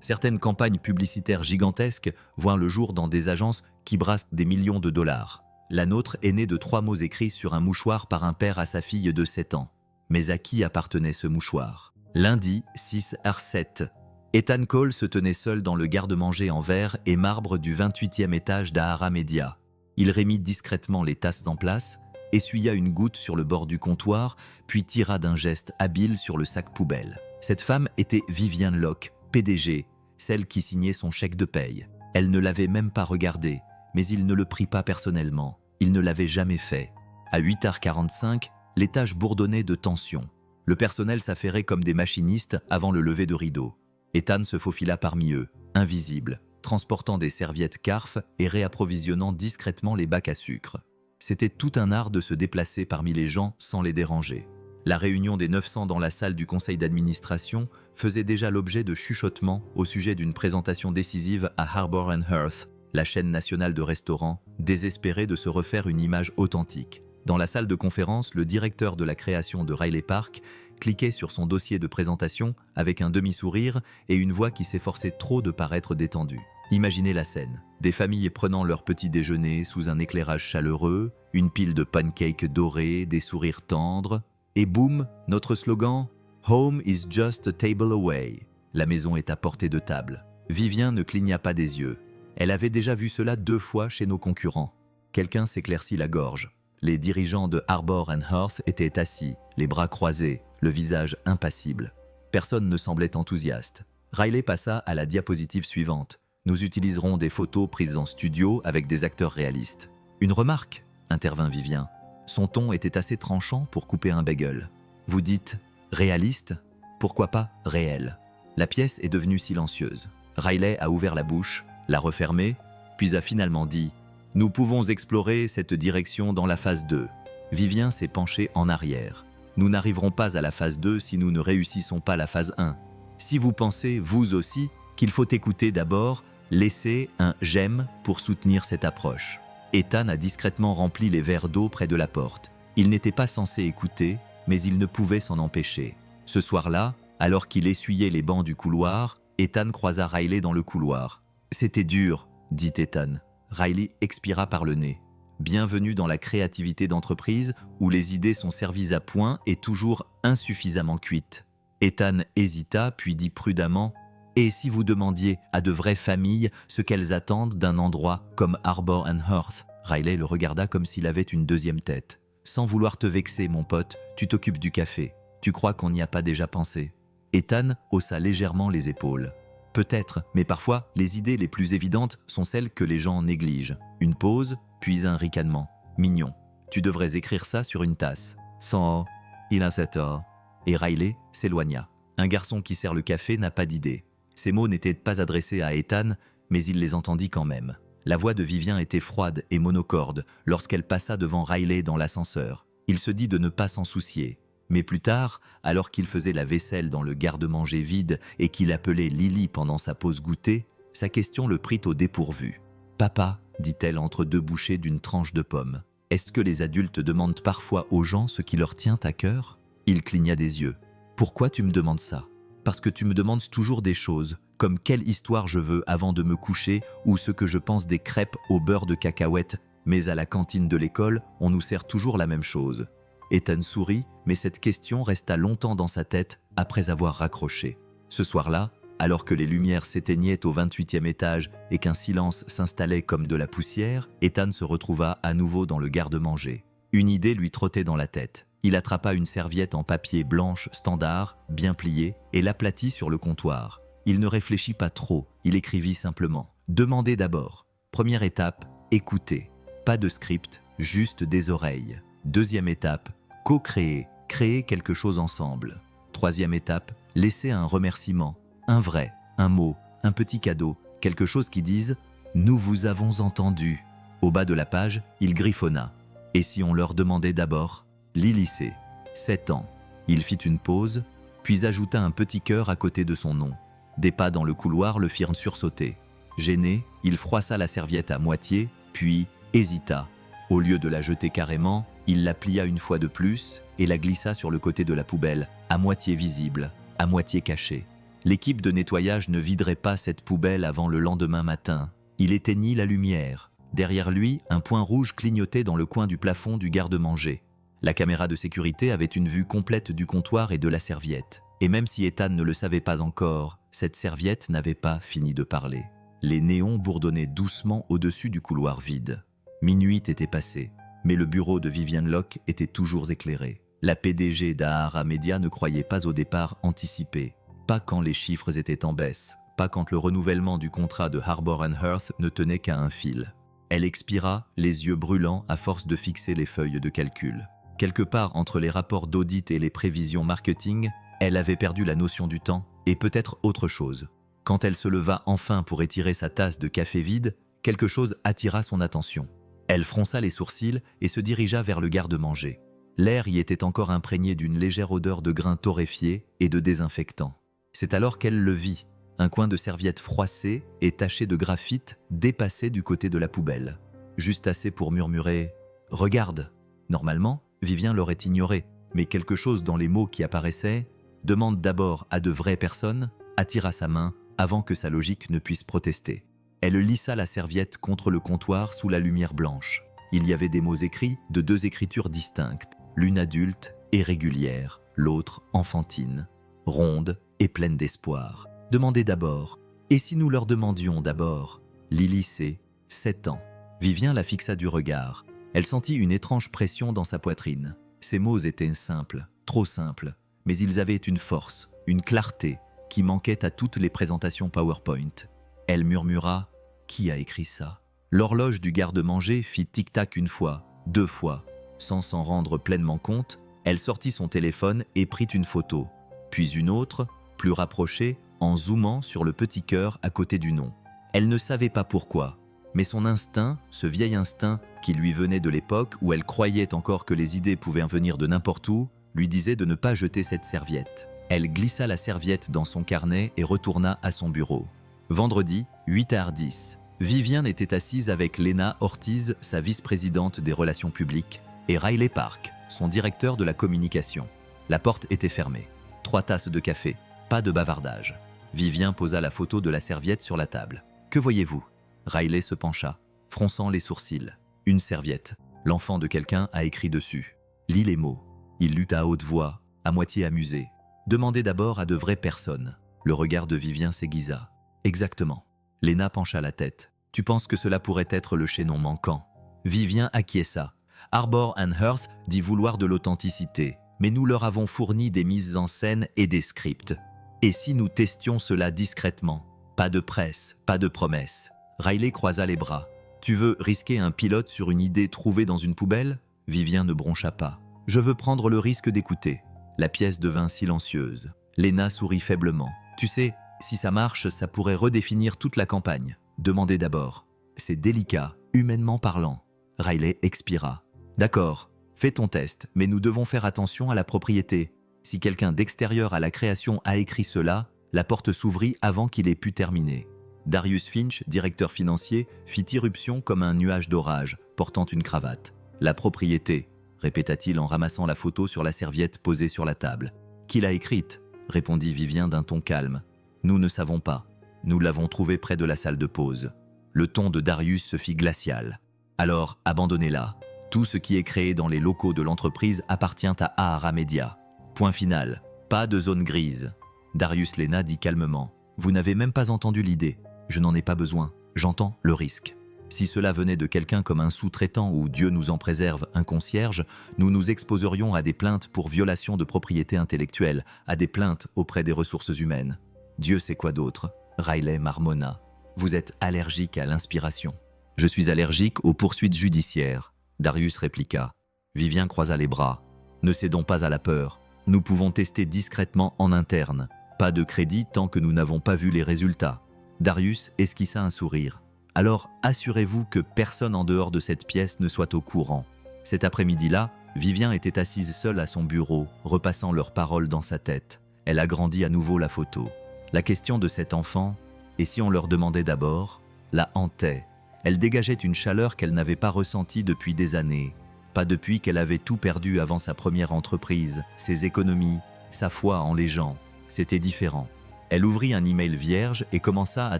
Certaines campagnes publicitaires gigantesques voient le jour dans des agences qui brassent des millions de dollars. La nôtre est née de 3 mots écrits sur un mouchoir par un père à sa fille de 7 ans. Mais à qui appartenait ce mouchoir? Lundi 6h07. Ethan Cole se tenait seul dans le garde-manger en verre et marbre du 28e étage d'Ahara Media. Il remit discrètement les tasses en place, essuya une goutte sur le bord du comptoir, puis tira d'un geste habile sur le sac poubelle. Cette femme était Viviane Locke, PDG, celle qui signait son chèque de paye. Elle ne l'avait même pas regardé, mais il ne le prit pas personnellement. Il ne l'avait jamais fait. À 8h45, l'étage bourdonnait de tension. Le personnel s'affairait comme des machinistes avant le lever de rideau. Ethan se faufila parmi eux, invisible, transportant des serviettes Carf et réapprovisionnant discrètement les bacs à sucre. C'était tout un art de se déplacer parmi les gens sans les déranger. La réunion des 900 dans la salle du conseil d'administration faisait déjà l'objet de chuchotements au sujet d'une présentation décisive à Harbour & Hearth, la chaîne nationale de restaurants, désespérée de se refaire une image authentique. Dans la salle de conférence, le directeur de la création de Riley Park cliquait sur son dossier de présentation avec un demi-sourire et une voix qui s'efforçait trop de paraître détendue. Imaginez la scène. Des familles prenant leur petit déjeuner sous un éclairage chaleureux, une pile de pancakes dorés, des sourires tendres, et boum, notre slogan « Home is just a table away ». La maison est à portée de table. Vivien ne cligna pas des yeux. Elle avait déjà vu cela 2 fois chez nos concurrents. Quelqu'un s'éclaircit la gorge. Les dirigeants de Harbour & Hearth étaient assis, les bras croisés, le visage impassible. Personne ne semblait enthousiaste. Riley passa à la diapositive suivante. Nous utiliserons des photos prises en studio avec des acteurs réalistes. Une remarque, intervint Vivien. Son ton était assez tranchant pour couper un bagel. Vous dites réaliste? Pourquoi pas réel? La pièce est devenue silencieuse. Riley a ouvert la bouche, l'a refermée, puis a finalement dit « Nous pouvons explorer cette direction dans la phase 2 ». Vivien s'est penché en arrière. Nous n'arriverons pas à la phase 2 si nous ne réussissons pas la phase 1. Si vous pensez, vous aussi, qu'il faut écouter d'abord, laissez un « j'aime » pour soutenir cette approche. Ethan a discrètement rempli les verres d'eau près de la porte. Il n'était pas censé écouter, mais il ne pouvait s'en empêcher. Ce soir-là, alors qu'il essuyait les bancs du couloir, Ethan croisa Riley dans le couloir. « C'était dur », dit Ethan. Riley expira par le nez. Bienvenue dans la créativité d'entreprise où les idées sont servies à point et toujours insuffisamment cuites. Ethan hésita puis dit prudemment « Et si vous demandiez à de vraies familles ce qu'elles attendent d'un endroit comme Harbour & Hearth ?» Riley le regarda comme s'il avait une deuxième tête. « Sans vouloir te vexer, mon pote, tu t'occupes du café. Tu crois qu'on n'y a pas déjà pensé ?» Ethan haussa légèrement les épaules. « Peut-être, mais parfois, les idées les plus évidentes sont celles que les gens négligent. Une pause, puis un ricanement. Mignon. Tu devrais écrire ça sur une tasse. Sans il a cet or. » Et Riley s'éloigna. Un garçon qui sert le café n'a pas d'idée. Ces mots n'étaient pas adressés à Ethan, mais il les entendit quand même. La voix de Vivien était froide et monocorde lorsqu'elle passa devant Riley dans l'ascenseur. Il se dit de ne pas s'en soucier. Mais plus tard, alors qu'il faisait la vaisselle dans le garde-manger vide et qu'il appelait Lily pendant sa pause goûter, sa question le prit au dépourvu. « Papa, dit-elle entre 2 bouchées d'une tranche de pomme, est-ce que les adultes demandent parfois aux gens ce qui leur tient à cœur ?» Il cligna des yeux. « Pourquoi tu me demandes ça ? Parce que tu me demandes toujours des choses, comme quelle histoire je veux avant de me coucher ou ce que je pense des crêpes au beurre de cacahuète, mais à la cantine de l'école, on nous sert toujours la même chose. » Ethan sourit, mais cette question resta longtemps dans sa tête après avoir raccroché. Ce soir-là, alors que les lumières s'éteignaient au 28e étage et qu'un silence s'installait comme de la poussière, Ethan se retrouva à nouveau dans le garde-manger. Une idée lui trottait dans la tête. Il attrapa une serviette en papier blanche standard, bien pliée, et l'aplatit sur le comptoir. Il ne réfléchit pas trop, il écrivit simplement. Demandez d'abord. Première étape, écoutez. Pas de script, juste des oreilles. Deuxième étape, co-créer, créer quelque chose ensemble. Troisième étape, laisser un remerciement, un vrai, un mot, un petit cadeau, quelque chose qui dise « Nous vous avons entendu ». Au bas de la page, il griffonna. Et si on leur demandait d'abord Lily C, 7 ans. Il fit une pause, puis ajouta un petit cœur à côté de son nom. Des pas dans le couloir le firent sursauter. Gêné, il froissa la serviette à moitié, puis hésita. Au lieu de la jeter carrément, il la plia une fois de plus et la glissa sur le côté de la poubelle, à moitié visible, à moitié cachée. L'équipe de nettoyage ne viderait pas cette poubelle avant le lendemain matin. Il éteignit la lumière. Derrière lui, un point rouge clignotait dans le coin du plafond du garde-manger. La caméra de sécurité avait une vue complète du comptoir et de la serviette. Et même si Ethan ne le savait pas encore, cette serviette n'avait pas fini de parler. Les néons bourdonnaient doucement au-dessus du couloir vide. Minuit était passé, mais le bureau de Vivian Locke était toujours éclairé. La PDG d'Ahara Media ne croyait pas au départ anticipé, pas quand les chiffres étaient en baisse, pas quand le renouvellement du contrat de Harbour & Hearth ne tenait qu'à un fil. Elle expira, les yeux brûlants à force de fixer les feuilles de calcul. Quelque part entre les rapports d'audit et les prévisions marketing, elle avait perdu la notion du temps et peut-être autre chose. Quand elle se leva enfin pour étirer sa tasse de café vide, quelque chose attira son attention. Elle fronça les sourcils et se dirigea vers le garde-manger. L'air y était encore imprégné d'une légère odeur de grains torréfiés et de désinfectant. C'est alors qu'elle le vit. Un coin de serviette froissée et taché de graphite dépassait du côté de la poubelle. Juste assez pour murmurer « Regarde !» Normalement, Vivien l'aurait ignoré, mais quelque chose dans les mots qui apparaissaient « Demande d'abord à de vraies personnes » attira sa main avant que sa logique ne puisse protester. Elle lissa la serviette contre le comptoir sous la lumière blanche. Il y avait des mots écrits de deux écritures distinctes, l'une adulte et régulière, l'autre enfantine, ronde et pleine d'espoir. Demandez d'abord. Et si nous leur demandions d'abord? Lily C, 7 ans. Vivien la fixa du regard. Elle sentit une étrange pression dans sa poitrine. Ces mots étaient simples, trop simples, mais ils avaient une force, une clarté qui manquait à toutes les présentations PowerPoint. Elle murmura « Qui a écrit ça ?» L'horloge du garde-manger fit tic-tac une fois, 2 fois. Sans s'en rendre pleinement compte, elle sortit son téléphone et prit une photo, puis une autre, plus rapprochée, en zoomant sur le petit cœur à côté du nom. Elle ne savait pas pourquoi, mais son instinct, ce vieil instinct qui lui venait de l'époque où elle croyait encore que les idées pouvaient venir de n'importe où, lui disait de ne pas jeter cette serviette. Elle glissa la serviette dans son carnet et retourna à son bureau. Vendredi, 8h10. Vivian était assise avec Lena Ortiz, sa vice-présidente des relations publiques, et Riley Park, son directeur de la communication. La porte était fermée. 3 tasses de café, pas de bavardage. Vivian posa la photo de la serviette sur la table. « Que voyez-vous » Riley se pencha, fronçant les sourcils. Une serviette. L'enfant de quelqu'un a écrit dessus. Lis les mots. Il lut à haute voix, à moitié amusé. Demandez d'abord à de vraies personnes. Le regard de Vivian s'aiguisa. Exactement. Lena pencha la tête. Tu penses que cela pourrait être le chaînon manquant? Vivian acquiesça. Harbour & Hearth dit vouloir de l'authenticité, mais nous leur avons fourni des mises en scène et des scripts. Et si nous testions cela discrètement? Pas de presse, pas de promesses. Riley croisa les bras. Tu veux risquer un pilote sur une idée trouvée dans une poubelle? Vivian ne broncha pas. Je veux prendre le risque d'écouter. La pièce devint silencieuse. Lena sourit faiblement. Tu sais, si ça marche, ça pourrait redéfinir toute la campagne. Demandez d'abord. C'est délicat, humainement parlant. Riley expira. D'accord, fais ton test, mais nous devons faire attention à la propriété. Si quelqu'un d'extérieur à la création a écrit cela, la porte s'ouvrit avant qu'il ait pu terminer. Darius Finch, directeur financier, fit irruption comme un nuage d'orage, portant une cravate. La propriété, répéta-t-il en ramassant la photo sur la serviette posée sur la table. Qui l'a écrite? Répondit Vivian d'un ton calme. Nous ne savons pas. Nous l'avons trouvée près de la salle de pause. Le ton de Darius se fit glacial. Alors, abandonnez-la. Tout ce qui est créé dans les locaux de l'entreprise appartient à Ahara Media. Point final. Pas de zone grise. Darius Lena dit calmement. Vous n'avez même pas entendu l'idée. Je n'en ai pas besoin. J'entends le risque. Si cela venait de quelqu'un comme un sous-traitant ou, Dieu nous en préserve, un concierge, nous nous exposerions à des plaintes pour violation de propriété intellectuelle, à des plaintes auprès des ressources humaines. Dieu sait quoi d'autre. Riley marmonna. Vous êtes allergique à l'inspiration. Je suis allergique aux poursuites judiciaires. Darius répliqua. Vivian croisa les bras. Ne cédons pas à la peur. Nous pouvons tester discrètement en interne. Pas de crédit tant que nous n'avons pas vu les résultats. Darius esquissa un sourire. Alors assurez-vous que personne en dehors de cette pièce ne soit au courant. Cet après-midi-là, Vivian était assise seule à son bureau, repassant leurs paroles dans sa tête. Elle agrandit à nouveau la photo. La question de cet enfant, et si on leur demandait d'abord, la hantait. Elle dégageait une chaleur qu'elle n'avait pas ressentie depuis des années. Pas depuis qu'elle avait tout perdu avant sa première entreprise, ses économies, sa foi en les gens. C'était différent. Elle ouvrit un email vierge et commença à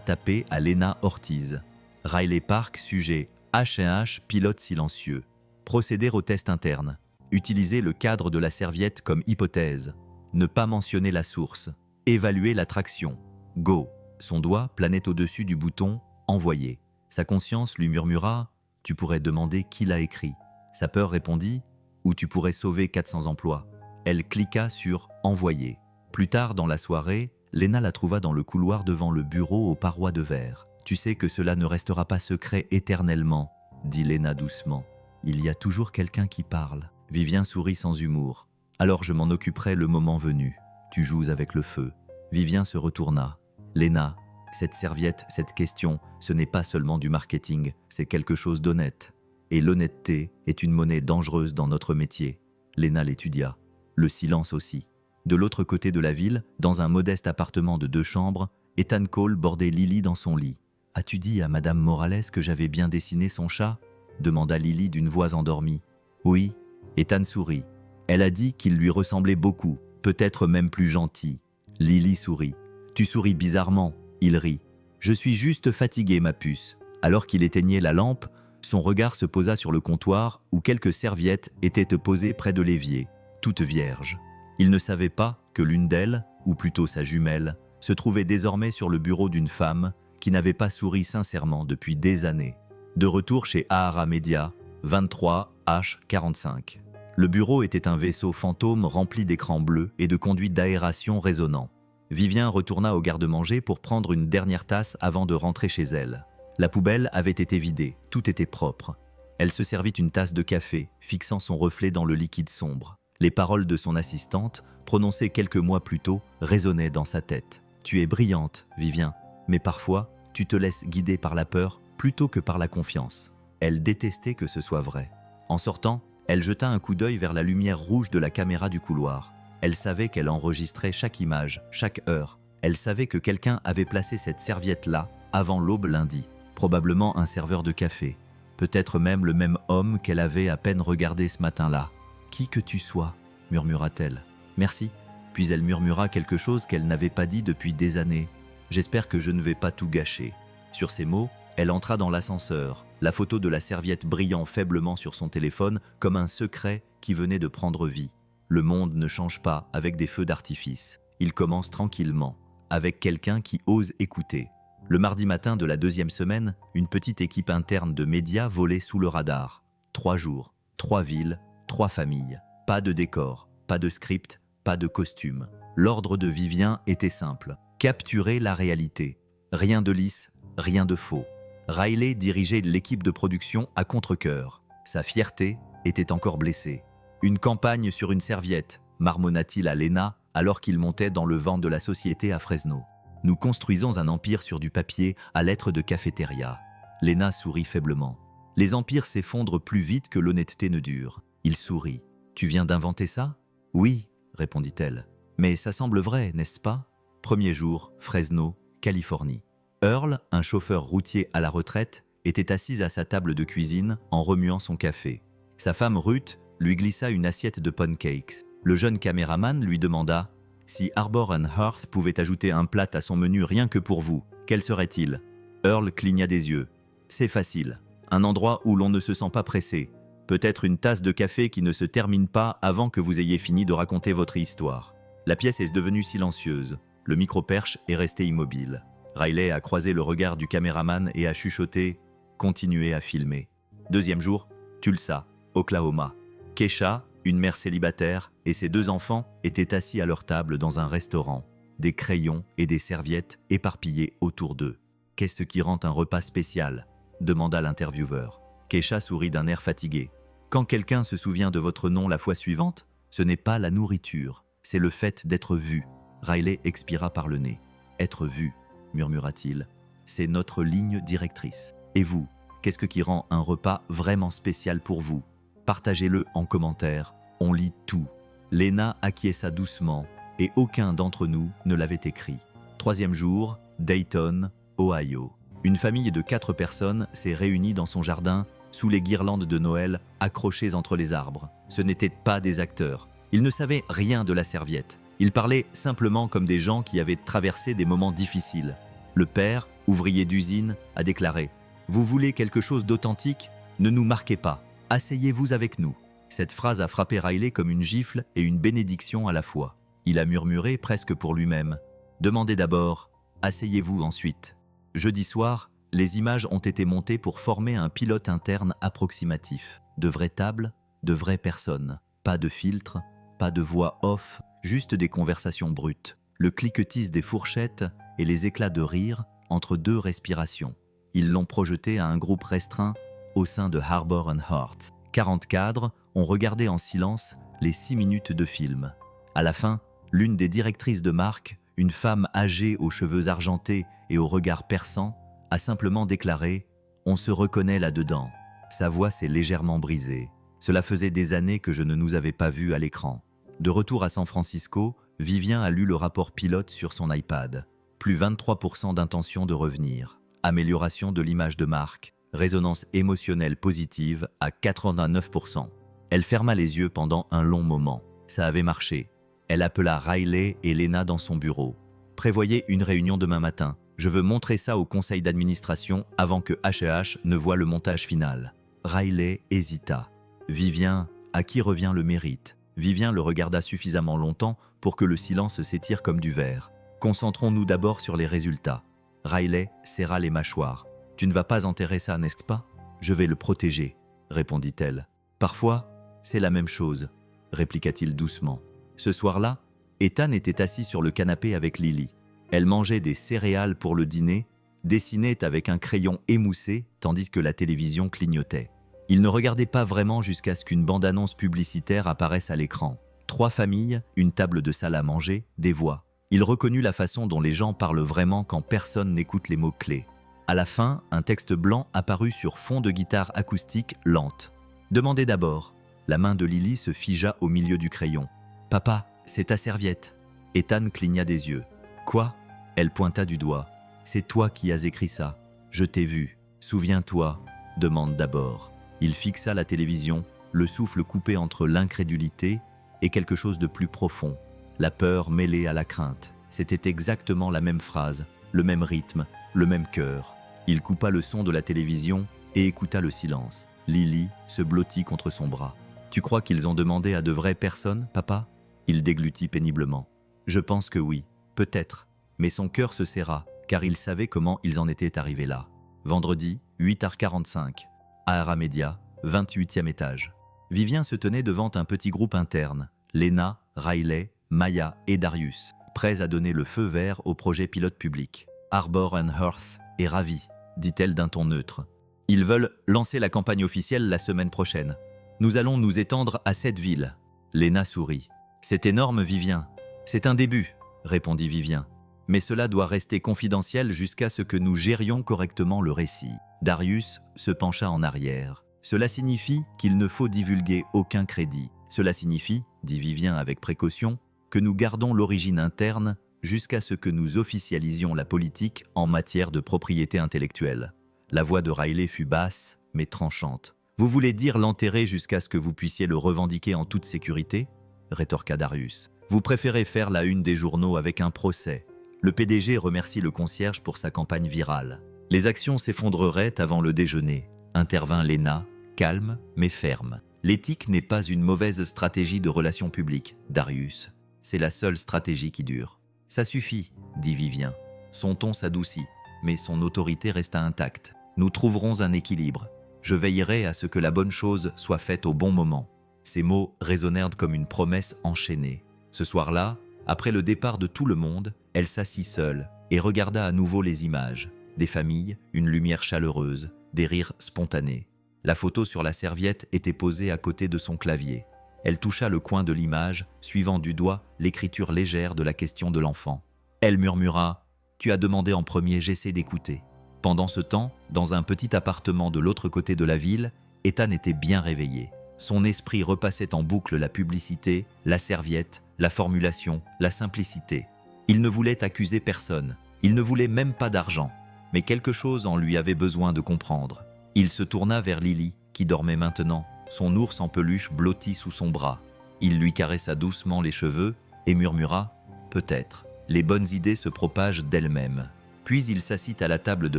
taper à Lena Ortiz. Riley Park, sujet H&H, pilote silencieux. Procéder au test interne. Utiliser le cadre de la serviette comme hypothèse. Ne pas mentionner la source. Évaluer la traction. Go. Son doigt planait au-dessus du bouton « Envoyer ». Sa conscience lui murmura « Tu pourrais demander qui l'a écrit ». Sa peur répondit « Ou tu pourrais sauver 400 emplois ». Elle cliqua sur « Envoyer ». Plus tard dans la soirée, Lena la trouva dans le couloir devant le bureau aux parois de verre. « Tu sais que cela ne restera pas secret éternellement », dit Lena doucement. « Il y a toujours quelqu'un qui parle. » Vivien sourit sans humour. « Alors je m'en occuperai le moment venu. Tu joues avec le feu. » Vivien se retourna. « Lena, cette serviette, cette question, ce n'est pas seulement du marketing, c'est quelque chose d'honnête. Et l'honnêteté est une monnaie dangereuse dans notre métier. » Lena l'étudia. Le silence aussi. De l'autre côté de la ville, dans un modeste appartement de 2 chambres, Ethan Cole bordait Lily dans son lit. « As-tu dit à Madame Morales que j'avais bien dessiné son chat ?» demanda Lily d'une voix endormie. « Oui. » Ethan sourit. « Elle a dit qu'il lui ressemblait beaucoup, peut-être même plus gentil. » Lily sourit. « Tu souris bizarrement. » Il rit. « Je suis juste fatigué, ma puce. » Alors qu'il éteignait la lampe, son regard se posa sur le comptoir où quelques serviettes étaient posées près de l'évier, toutes vierges. Il ne savait pas que l'une d'elles, ou plutôt sa jumelle, se trouvait désormais sur le bureau d'une femme qui n'avait pas souri sincèrement depuis des années. De retour chez Ahara Media, 23H45. Le bureau était un vaisseau fantôme rempli d'écrans bleus et de conduits d'aération résonnants. Vivien retourna au garde-manger pour prendre une dernière tasse avant de rentrer chez elle. La poubelle avait été vidée, tout était propre. Elle se servit une tasse de café, fixant son reflet dans le liquide sombre. Les paroles de son assistante, prononcées quelques mois plus tôt, résonnaient dans sa tête. « Tu es brillante, Vivien, mais parfois, tu te laisses guider par la peur plutôt que par la confiance. » Elle détestait que ce soit vrai. En sortant, elle jeta un coup d'œil vers la lumière rouge de la caméra du couloir. Elle savait qu'elle enregistrait chaque image, chaque heure. Elle savait que quelqu'un avait placé cette serviette-là avant l'aube lundi. Probablement un serveur de café. Peut-être même le même homme qu'elle avait à peine regardé ce matin-là. « Qui que tu sois, » murmura-t-elle. « Merci. » Puis elle murmura quelque chose qu'elle n'avait pas dit depuis des années. « J'espère que je ne vais pas tout gâcher. » Sur ces mots, elle entra dans l'ascenseur, la photo de la serviette brillant faiblement sur son téléphone comme un secret qui venait de prendre vie. Le monde ne change pas avec des feux d'artifice. Il commence tranquillement, avec quelqu'un qui ose écouter. Le mardi matin de la 2e semaine, une petite équipe interne de médias volait sous le radar. 3 jours, 3 villes, 3 familles. Pas de décor, pas de script, pas de costume. L'ordre de Vivien était simple. Capturer la réalité. Rien de lisse, rien de faux. Riley dirigeait l'équipe de production à contre-cœur. Sa fierté était encore blessée. Une campagne sur une serviette, marmonna-t-il à Lena alors qu'il montait dans le vent de la société à Fresno. Nous construisons un empire sur du papier à lettres de cafétéria. Lena sourit faiblement. Les empires s'effondrent plus vite que l'honnêteté ne dure. Il sourit. Tu viens d'inventer ça ? Oui, répondit-elle. Mais ça semble vrai, n'est-ce pas ? Premier jour, Fresno, Californie. Earl, un chauffeur routier à la retraite, était assis à sa table de cuisine en remuant son café. Sa femme Ruth lui glissa une assiette de pancakes. Le jeune caméraman lui demanda si Arbor and Hearth pouvait ajouter un plat à son menu rien que pour vous. Quel serait-il ? Earl cligna des yeux. C'est facile. Un endroit où l'on ne se sent pas pressé. Peut-être une tasse de café qui ne se termine pas avant que vous ayez fini de raconter votre histoire. La pièce est devenue silencieuse. Le micro-perche est resté immobile. Riley a croisé le regard du caméraman et a chuchoté « Continuez à filmer ». Deuxième jour, Tulsa, Oklahoma. Keisha, une mère célibataire, et ses 2 enfants étaient assis à leur table dans un restaurant. Des crayons et des serviettes éparpillés autour d'eux. « Qu'est-ce qui rend un repas spécial ?» demanda l'intervieweur. Keisha sourit d'un air fatigué. « Quand quelqu'un se souvient de votre nom la fois suivante, ce n'est pas la nourriture, c'est le fait d'être vu. » Riley expira par le nez. « Être vu », murmura-t-il, « c'est notre ligne directrice. Et vous, qu'est-ce qui rend un repas vraiment spécial pour vous ? Partagez-le en commentaire, on lit tout. » Lena acquiesça doucement, et aucun d'entre nous ne l'avait écrit. 3e jour, Dayton, Ohio. Une famille de 4 personnes s'est réunie dans son jardin, sous les guirlandes de Noël accrochées entre les arbres. Ce n'étaient pas des acteurs. Ils ne savaient rien de la serviette. Ils parlaient simplement comme des gens qui avaient traversé des moments difficiles. Le père, ouvrier d'usine, a déclaré « Vous voulez quelque chose d'authentique? Ne nous marquez pas. Asseyez-vous avec nous. » Cette phrase a frappé Riley comme une gifle et une bénédiction à la fois. Il a murmuré presque pour lui-même « Demandez d'abord, asseyez-vous ensuite. » Jeudi soir, les images ont été montées pour former un pilote interne approximatif. De vraies tables, de vraies personnes. Pas de filtre, pas de voix off, juste des conversations brutes. Le cliquetis des fourchettes et les éclats de rire entre deux respirations. Ils l'ont projeté à un groupe restreint au sein de Harbour and Heart. 40 cadres ont regardé en silence les 6 minutes de film. À la fin, l'une des directrices de marque, une femme âgée aux cheveux argentés et au regard perçant, a simplement déclaré « On se reconnaît là-dedans ». Sa voix s'est légèrement brisée. Cela faisait des années que je ne nous avais pas vus à l'écran. De retour à San Francisco, Vivien a lu le rapport pilote sur son iPad. Plus 23% d'intention de revenir. Amélioration de l'image de marque. Résonance émotionnelle positive à 89%. Elle ferma les yeux pendant un long moment. Ça avait marché. Elle appela Riley et Lena dans son bureau. « Prévoyez une réunion demain matin. Je veux montrer ça au conseil d'administration avant que H&H ne voie le montage final. » Riley hésita. Vivien, à qui revient le mérite? Vivien le regarda suffisamment longtemps pour que le silence s'étire comme du verre. « Concentrons-nous d'abord sur les résultats. » Riley serra les mâchoires. « Tu ne vas pas enterrer ça, n'est-ce pas? Je vais le protéger, » répondit-elle. « Parfois, c'est la même chose, » répliqua-t-il doucement. Ce soir-là, Ethan était assis sur le canapé avec Lily. Elle mangeait des céréales pour le dîner, dessinait avec un crayon émoussé tandis que la télévision clignotait. Il ne regardait pas vraiment jusqu'à ce qu'une bande-annonce publicitaire apparaisse à l'écran. 3 familles, une table de salle à manger, des voix. Il reconnut la façon dont les gens parlent vraiment quand personne n'écoute les mots-clés. À la fin, un texte blanc apparut sur fond de guitare acoustique lente. « Demandez d'abord ». La main de Lily se figea au milieu du crayon. « Papa, c'est ta serviette. » Ethan cligna des yeux. « Quoi ?» Elle pointa du doigt. « C'est toi qui as écrit ça. Je t'ai vu. Souviens-toi. Demande d'abord. » Il fixa la télévision, le souffle coupé entre l'incrédulité et quelque chose de plus profond. La peur mêlée à la crainte. C'était exactement la même phrase, le même rythme, le même cœur. Il coupa le son de la télévision et écouta le silence. Lily se blottit contre son bras. « Tu crois qu'ils ont demandé à de vraies personnes, papa ?» Il déglutit péniblement. « Je pense que oui, peut-être. » Mais son cœur se serra, car il savait comment ils en étaient arrivés là. Vendredi, 8h45. Ahara Media, 28e étage. Vivien se tenait devant un petit groupe interne. Lena, Riley, Maya et Darius, prêts à donner le feu vert au projet pilote public. « Harbour and Hearth est ravi, » dit-elle d'un ton neutre. « Ils veulent lancer la campagne officielle la semaine prochaine. Nous allons nous étendre à 7 villes. » Lena sourit. « C'est énorme, Vivien. »« C'est un début, » répondit Vivien. « Mais cela doit rester confidentiel jusqu'à ce que nous gérions correctement le récit. » Darius se pencha en arrière. « Cela signifie qu'il ne faut divulguer aucun crédit. Cela signifie, dit Vivien avec précaution, que nous gardons l'origine interne jusqu'à ce que nous officialisions la politique en matière de propriété intellectuelle. » La voix de Riley fut basse, mais tranchante. « Vous voulez dire l'enterrer jusqu'à ce que vous puissiez le revendiquer en toute sécurité ?» rétorqua Darius. « Vous préférez faire la une des journaux avec un procès. Le PDG remercie le concierge pour sa campagne virale. Les actions s'effondreraient avant le déjeuner, » intervint Lena, calme mais ferme. « L'éthique n'est pas une mauvaise stratégie de relations publiques, Darius. C'est la seule stratégie qui dure. »« Ça suffit, » dit Vivien. Son ton s'adoucit, mais son autorité resta intacte. « Nous trouverons un équilibre. Je veillerai à ce que la bonne chose soit faite au bon moment. » Ces mots résonnèrent comme une promesse enchaînée. Ce soir-là, après le départ de tout le monde, elle s'assit seule et regarda à nouveau les images. Des familles, une lumière chaleureuse, des rires spontanés. La photo sur la serviette était posée à côté de son clavier. Elle toucha le coin de l'image, suivant du doigt l'écriture légère de la question de l'enfant. Elle murmura « Tu as demandé en premier, j'essaie d'écouter. » Pendant ce temps, dans un petit appartement de l'autre côté de la ville, Ethan était bien réveillé. Son esprit repassait en boucle la publicité, la serviette, la formulation, la simplicité. Il ne voulait accuser personne, il ne voulait même pas d'argent, mais quelque chose en lui avait besoin de comprendre. Il se tourna vers Lily, qui dormait maintenant, son ours en peluche blotti sous son bras. Il lui caressa doucement les cheveux et murmura « Peut-être, les bonnes idées se propagent d'elles-mêmes ». Puis il s'assit à la table de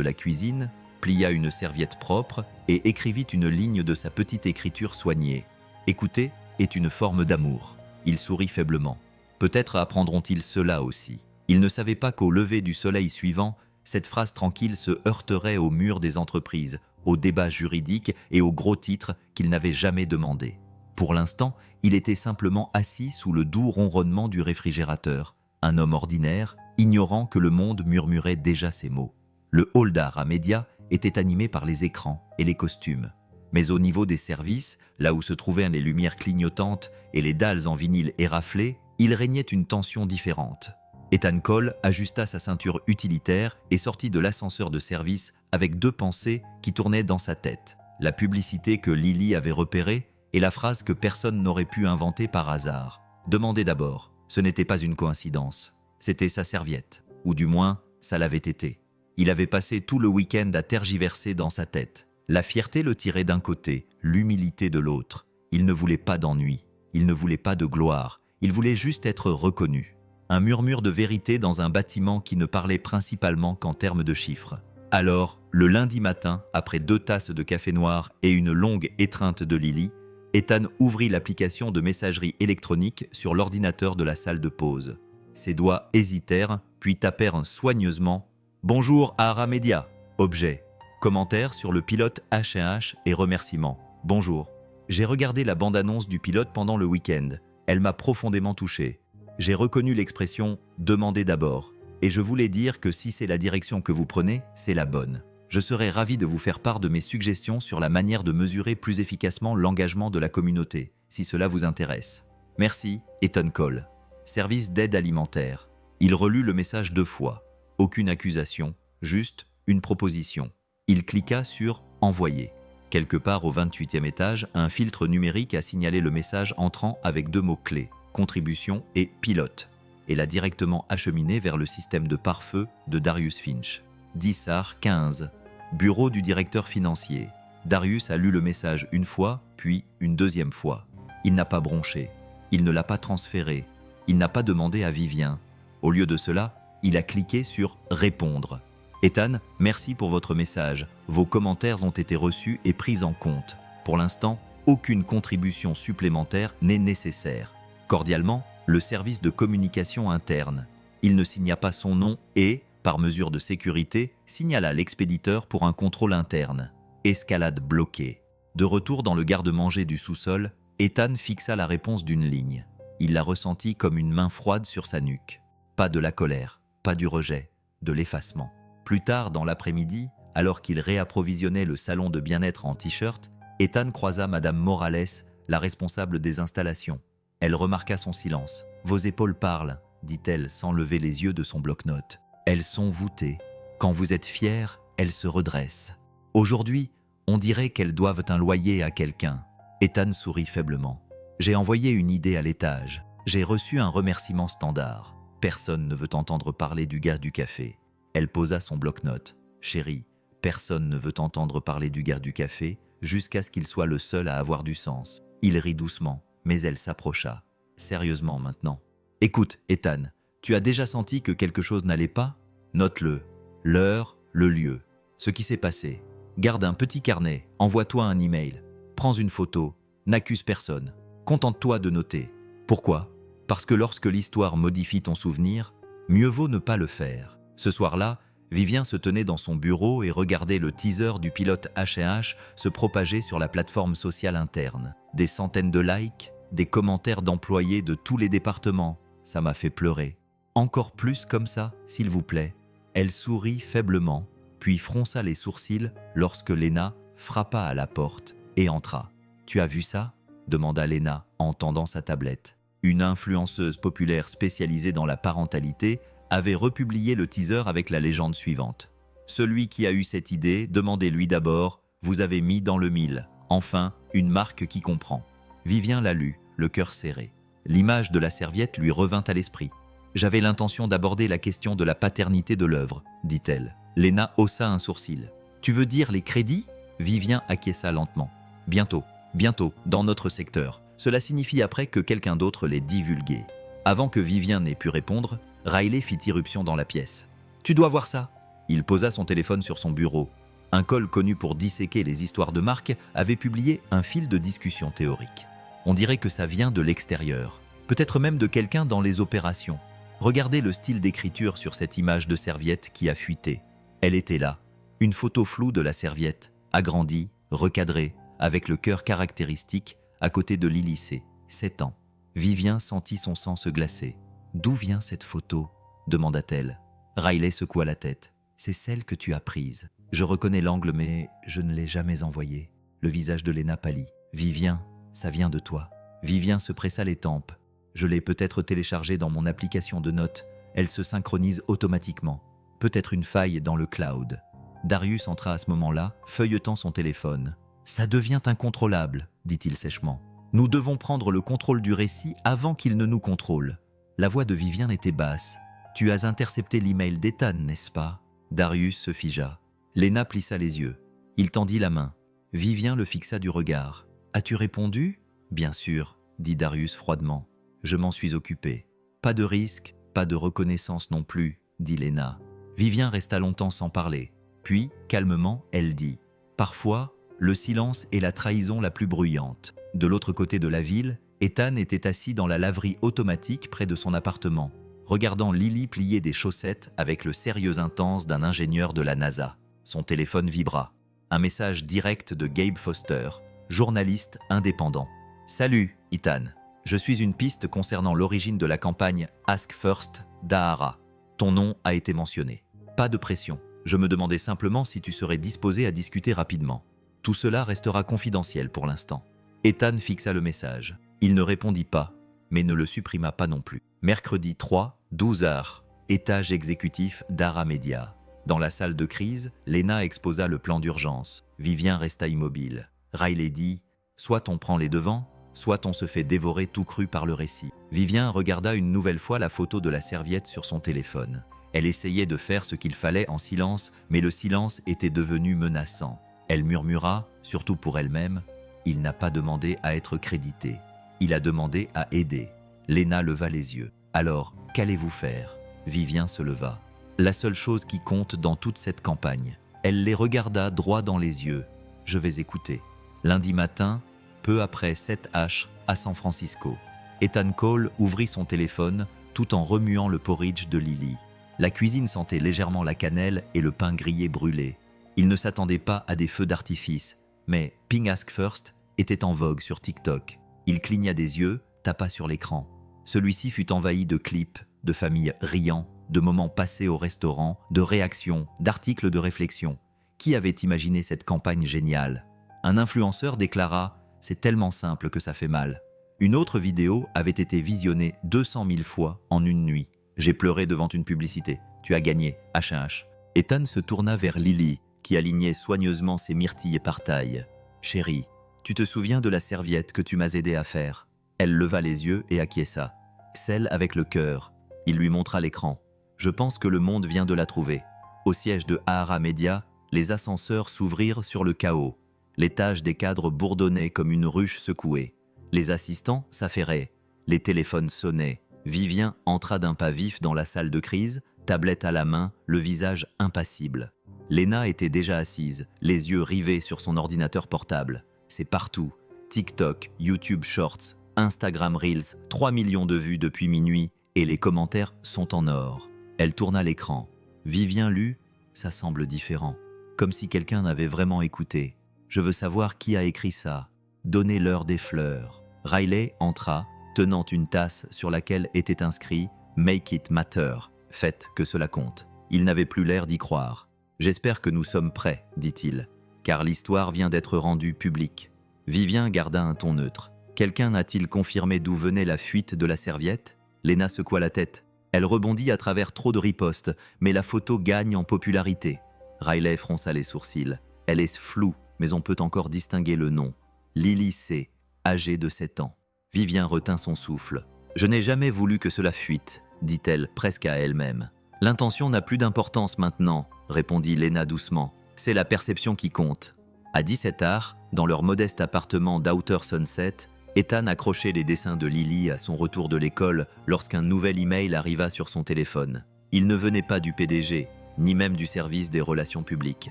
la cuisine, plia une serviette propre et écrivit une ligne de sa petite écriture soignée. « Écouter est une forme d'amour ». Il sourit faiblement. Peut-être apprendront-ils cela aussi. Il ne savait pas qu'au lever du soleil suivant, cette phrase tranquille se heurterait au mur des entreprises, aux débats juridiques et aux gros titres qu'il n'avait jamais demandés. Pour l'instant, il était simplement assis sous le doux ronronnement du réfrigérateur, un homme ordinaire, ignorant que le monde murmurait déjà ses mots. Le hall d'art à médias était animé par les écrans et les costumes. Mais au niveau des services, là où se trouvaient les lumières clignotantes et les dalles en vinyle éraflées, il régnait une tension différente. Ethan Cole ajusta sa ceinture utilitaire et sortit de l'ascenseur de service avec deux pensées qui tournaient dans sa tête. La publicité que Lily avait repérée et la phrase que personne n'aurait pu inventer par hasard. Demandez d'abord, ce n'était pas une coïncidence. C'était sa serviette, ou du moins, ça l'avait été. Il avait passé tout le week-end à tergiverser dans sa tête. La fierté le tirait d'un côté, l'humilité de l'autre. Il ne voulait pas d'ennui, il ne voulait pas de gloire, il voulait juste être reconnu. Un murmure de vérité dans un bâtiment qui ne parlait principalement qu'en termes de chiffres. Alors, le lundi matin, après 2 tasses de café noir et une longue étreinte de Lily, Ethan ouvrit l'application de messagerie électronique sur l'ordinateur de la salle de pause. Ses doigts hésitèrent, puis tapèrent soigneusement « Bonjour à Aramédia », objet. Commentaire sur le pilote H&H et remerciements. « Bonjour. J'ai regardé la bande-annonce du pilote pendant le week-end. Elle m'a profondément touché. J'ai reconnu l'expression « demandez d'abord » et je voulais dire que si c'est la direction que vous prenez, c'est la bonne. Je serais ravi de vous faire part de mes suggestions sur la manière de mesurer plus efficacement l'engagement de la communauté, si cela vous intéresse. Merci, Ethan Cole. Service d'aide alimentaire. Il relut le message 2 fois. Aucune accusation, juste une proposition. Il cliqua sur « Envoyer ». Quelque part au 28e étage, un filtre numérique a signalé le message entrant avec 2 mots-clés, contribution et pilote, et l'a directement acheminé vers le système de pare-feu de Darius Finch. 10h15, bureau du directeur financier. Darius a lu le message une fois, puis une deuxième fois. Il n'a pas bronché, il ne l'a pas transféré, il n'a pas demandé à Vivien. Au lieu de cela, il a cliqué sur « Répondre ». Ethan, merci pour votre message. Vos commentaires ont été reçus et pris en compte. Pour l'instant, aucune contribution supplémentaire n'est nécessaire. Cordialement, le service de communication interne. Il ne signa pas son nom et, par mesure de sécurité, signala l'expéditeur pour un contrôle interne. Escalade bloquée. De retour dans le garde-manger du sous-sol, Ethan fixa la réponse d'une ligne. Il la ressentit comme une main froide sur sa nuque. Pas de la colère, pas du rejet, de l'effacement. Plus tard dans l'après-midi, alors qu'il réapprovisionnait le salon de bien-être en t-shirt, Ethan croisa Madame Morales, la responsable des installations. Elle remarqua son silence. « Vos épaules parlent », dit-elle sans lever les yeux de son bloc-notes. « Elles sont voûtées. Quand vous êtes fier, elles se redressent. Aujourd'hui, on dirait qu'elles doivent un loyer à quelqu'un. » Ethan sourit faiblement. « J'ai envoyé une idée à l'étage. J'ai reçu un remerciement standard. Personne ne veut entendre parler du gars du café. » Elle posa son bloc-notes. « Chérie, personne ne veut entendre parler du gars du café jusqu'à ce qu'il soit le seul à avoir du sens. » Il rit doucement, mais elle s'approcha. « Sérieusement maintenant. Écoute, Ethan, tu as déjà senti que quelque chose n'allait pas? Note-le. L'heure, le lieu. Ce qui s'est passé. Garde un petit carnet, envoie-toi un email. Prends une photo, n'accuse personne. Contente-toi de noter. Pourquoi? Parce que lorsque l'histoire modifie ton souvenir, mieux vaut ne pas le faire. » Ce soir-là, Vivien se tenait dans son bureau et regardait le teaser du pilote H&H se propager sur la plateforme sociale interne. Des centaines de likes, des commentaires d'employés de tous les départements. Ça m'a fait pleurer. Encore plus comme ça, s'il vous plaît. Elle sourit faiblement, puis fronça les sourcils lorsque Léna frappa à la porte et entra. « Tu as vu ça ?» demanda Léna en tendant sa tablette. Une influenceuse populaire spécialisée dans la parentalité avait republié le teaser avec la légende suivante. « Celui qui a eu cette idée, demandez-lui d'abord, vous avez mis dans le mille. Enfin, une marque qui comprend. » Vivien l'a lu, le cœur serré. L'image de la serviette lui revint à l'esprit. « J'avais l'intention d'aborder la question de la paternité de l'œuvre, dit-elle. » Léna haussa un sourcil. « Tu veux dire les crédits ?» Vivien acquiesça lentement. « Bientôt, dans notre secteur. Cela signifie après que quelqu'un d'autre les divulguait. » Avant que Vivien n'ait pu répondre, Riley fit irruption dans la pièce. « Tu dois voir ça !» Il posa son téléphone sur son bureau. Un col connu pour disséquer les histoires de marque avait publié un fil de discussion théorique. On dirait que ça vient de l'extérieur, peut-être même de quelqu'un dans les opérations. Regardez le style d'écriture sur cette image de serviette qui a fuité. Elle était là, une photo floue de la serviette, agrandie, recadrée, avec le cœur caractéristique, à côté de Lily C, 7 ans. Vivien sentit son sang se glacer. « D'où vient cette photo ?» demanda-t-elle. Riley secoua la tête. « C'est celle que tu as prise. Je reconnais l'angle, mais je ne l'ai jamais envoyée. » Le visage de Lena pâlit. « Vivien, ça vient de toi. » Vivien se pressa les tempes. « Je l'ai peut-être téléchargée dans mon application de notes. Elle se synchronise automatiquement. Peut-être une faille dans le cloud. » Darius entra à ce moment-là, feuilletant son téléphone. « Ça devient incontrôlable, » dit-il sèchement. « Nous devons prendre le contrôle du récit avant qu'il ne nous contrôle. » La voix de Vivien était basse. « Tu as intercepté l'email d'Ethan, n'est-ce pas ?» Darius se figea. Lena plissa les yeux. Il tendit la main. Vivien le fixa du regard. « As-tu répondu ?»« Bien sûr, » dit Darius froidement. « Je m'en suis occupé. »« Pas de risque, pas de reconnaissance non plus, » dit Lena. Vivien resta longtemps sans parler. Puis, calmement, elle dit « Parfois, le silence est la trahison la plus bruyante. » De l'autre côté de la ville, Ethan était assis dans la laverie automatique près de son appartement, regardant Lily plier des chaussettes avec le sérieux intense d'un ingénieur de la NASA. Son téléphone vibra. Un message direct de Gabe Foster, journaliste indépendant. « Salut, Ethan. Je suis une piste concernant l'origine de la campagne Ask First d'Ahara. Ton nom a été mentionné. Pas de pression. Je me demandais simplement si tu serais disposé à discuter rapidement. Tout cela restera confidentiel pour l'instant. » Ethan fixa le message. Il ne répondit pas, mais ne le supprima pas non plus. Mercredi 3, 12h, étage exécutif d'Ahara Media. Dans la salle de crise, Lena exposa le plan d'urgence. Vivien resta immobile. Riley dit « Soit on prend les devants, soit on se fait dévorer tout cru par le récit. » Vivien regarda une nouvelle fois la photo de la serviette sur son téléphone. Elle essayait de faire ce qu'il fallait en silence, mais le silence était devenu menaçant. Elle murmura, surtout pour elle-même, « Il n'a pas demandé à être crédité. Il a demandé à aider. » Lena leva les yeux. « Alors, qu'allez-vous faire ?» Vivien se leva. « La seule chose qui compte dans toute cette campagne. » Elle les regarda droit dans les yeux. « Je vais écouter. » Lundi matin, peu après 7h à San Francisco, Ethan Cole ouvrit son téléphone tout en remuant le porridge de Lily. La cuisine sentait légèrement la cannelle et le pain grillé brûlé. Il ne s'attendait pas à des feux d'artifice, mais Ping Ask First était en vogue sur TikTok. Il cligna des yeux, tapa sur l'écran. Celui-ci fut envahi de clips, de familles riant, de moments passés au restaurant, de réactions, d'articles de réflexion. Qui avait imaginé cette campagne géniale? Un influenceur déclara « C'est tellement simple que ça fait mal ». Une autre vidéo avait été visionnée 200 000 fois en une nuit. J'ai pleuré devant une publicité. Tu as gagné, H1H. Ethan se tourna vers Lily, qui alignait soigneusement ses myrtilles épartailles. « Chérie, tu te souviens de la serviette que tu m'as aidé à faire ?» Elle leva les yeux et acquiesça. « Celle avec le cœur. » Il lui montra l'écran. « Je pense que le monde vient de la trouver. » Au siège de Ahara Media, les ascenseurs s'ouvrirent sur le chaos. L'étage des cadres bourdonnait comme une ruche secouée. Les assistants s'affairaient. Les téléphones sonnaient. Vivien entra d'un pas vif dans la salle de crise, tablette à la main, le visage impassible. Lena était déjà assise, les yeux rivés sur son ordinateur portable. C'est partout. TikTok, YouTube Shorts, Instagram Reels, 3 millions de vues depuis minuit et les commentaires sont en or. Elle tourna l'écran. Vivien lut « Ça semble différent », comme si quelqu'un n'avait vraiment écouté. « Je veux savoir qui a écrit ça. Donnez-leur des fleurs. » Riley entra, tenant une tasse sur laquelle était inscrit « Make it matter », faites que cela compte. Il n'avait plus l'air d'y croire. « J'espère que nous sommes prêts, dit-il, car l'histoire vient d'être rendue publique. » Vivien garda un ton neutre. Quelqu'un a-t-il confirmé d'où venait la fuite de la serviette? Lena secoua la tête. Elle rebondit à travers trop de ripostes, mais la photo gagne en popularité. Riley fronça les sourcils. Elle est floue, mais on peut encore distinguer le nom. Lily C, âgée de 7 ans. Vivien retint son souffle. « Je n'ai jamais voulu que cela fuite, » dit-elle presque à elle-même. « L'intention n'a plus d'importance maintenant, » répondit Lena doucement. « C'est la perception qui compte. » À 17h, dans leur modeste appartement d'Outer Sunset, Ethan accrochait les dessins de Lily à son retour de l'école lorsqu'un nouvel email arriva sur son téléphone. Il ne venait pas du PDG, ni même du service des relations publiques.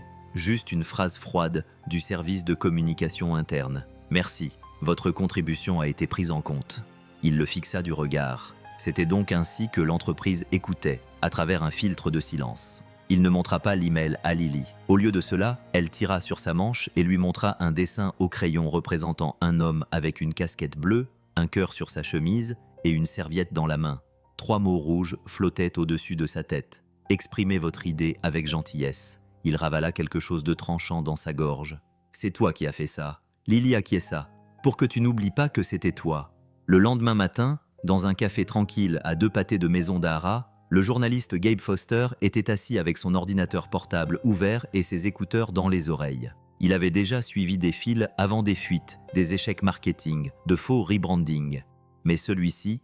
Juste une phrase froide du service de communication interne. « Merci, votre contribution a été prise en compte. » Il le fixa du regard. C'était donc ainsi que l'entreprise écoutait, à travers un filtre de silence. Il ne montra pas l'email à Lily. Au lieu de cela, elle tira sur sa manche et lui montra un dessin au crayon représentant un homme avec une casquette bleue, un cœur sur sa chemise et une serviette dans la main. 3 mots rouges flottaient au-dessus de sa tête. « Exprimez votre idée avec gentillesse. » Il ravala quelque chose de tranchant dans sa gorge. « C'est toi qui as fait ça. » Lily acquiesça. « Pour que tu n'oublies pas que c'était toi. » Le lendemain matin, dans un café tranquille à 2 pâtés de maison d'Ara, le journaliste Gabe Foster était assis avec son ordinateur portable ouvert et ses écouteurs dans les oreilles. Il avait déjà suivi des fils avant des fuites, des échecs marketing, de faux rebranding. Mais celui-ci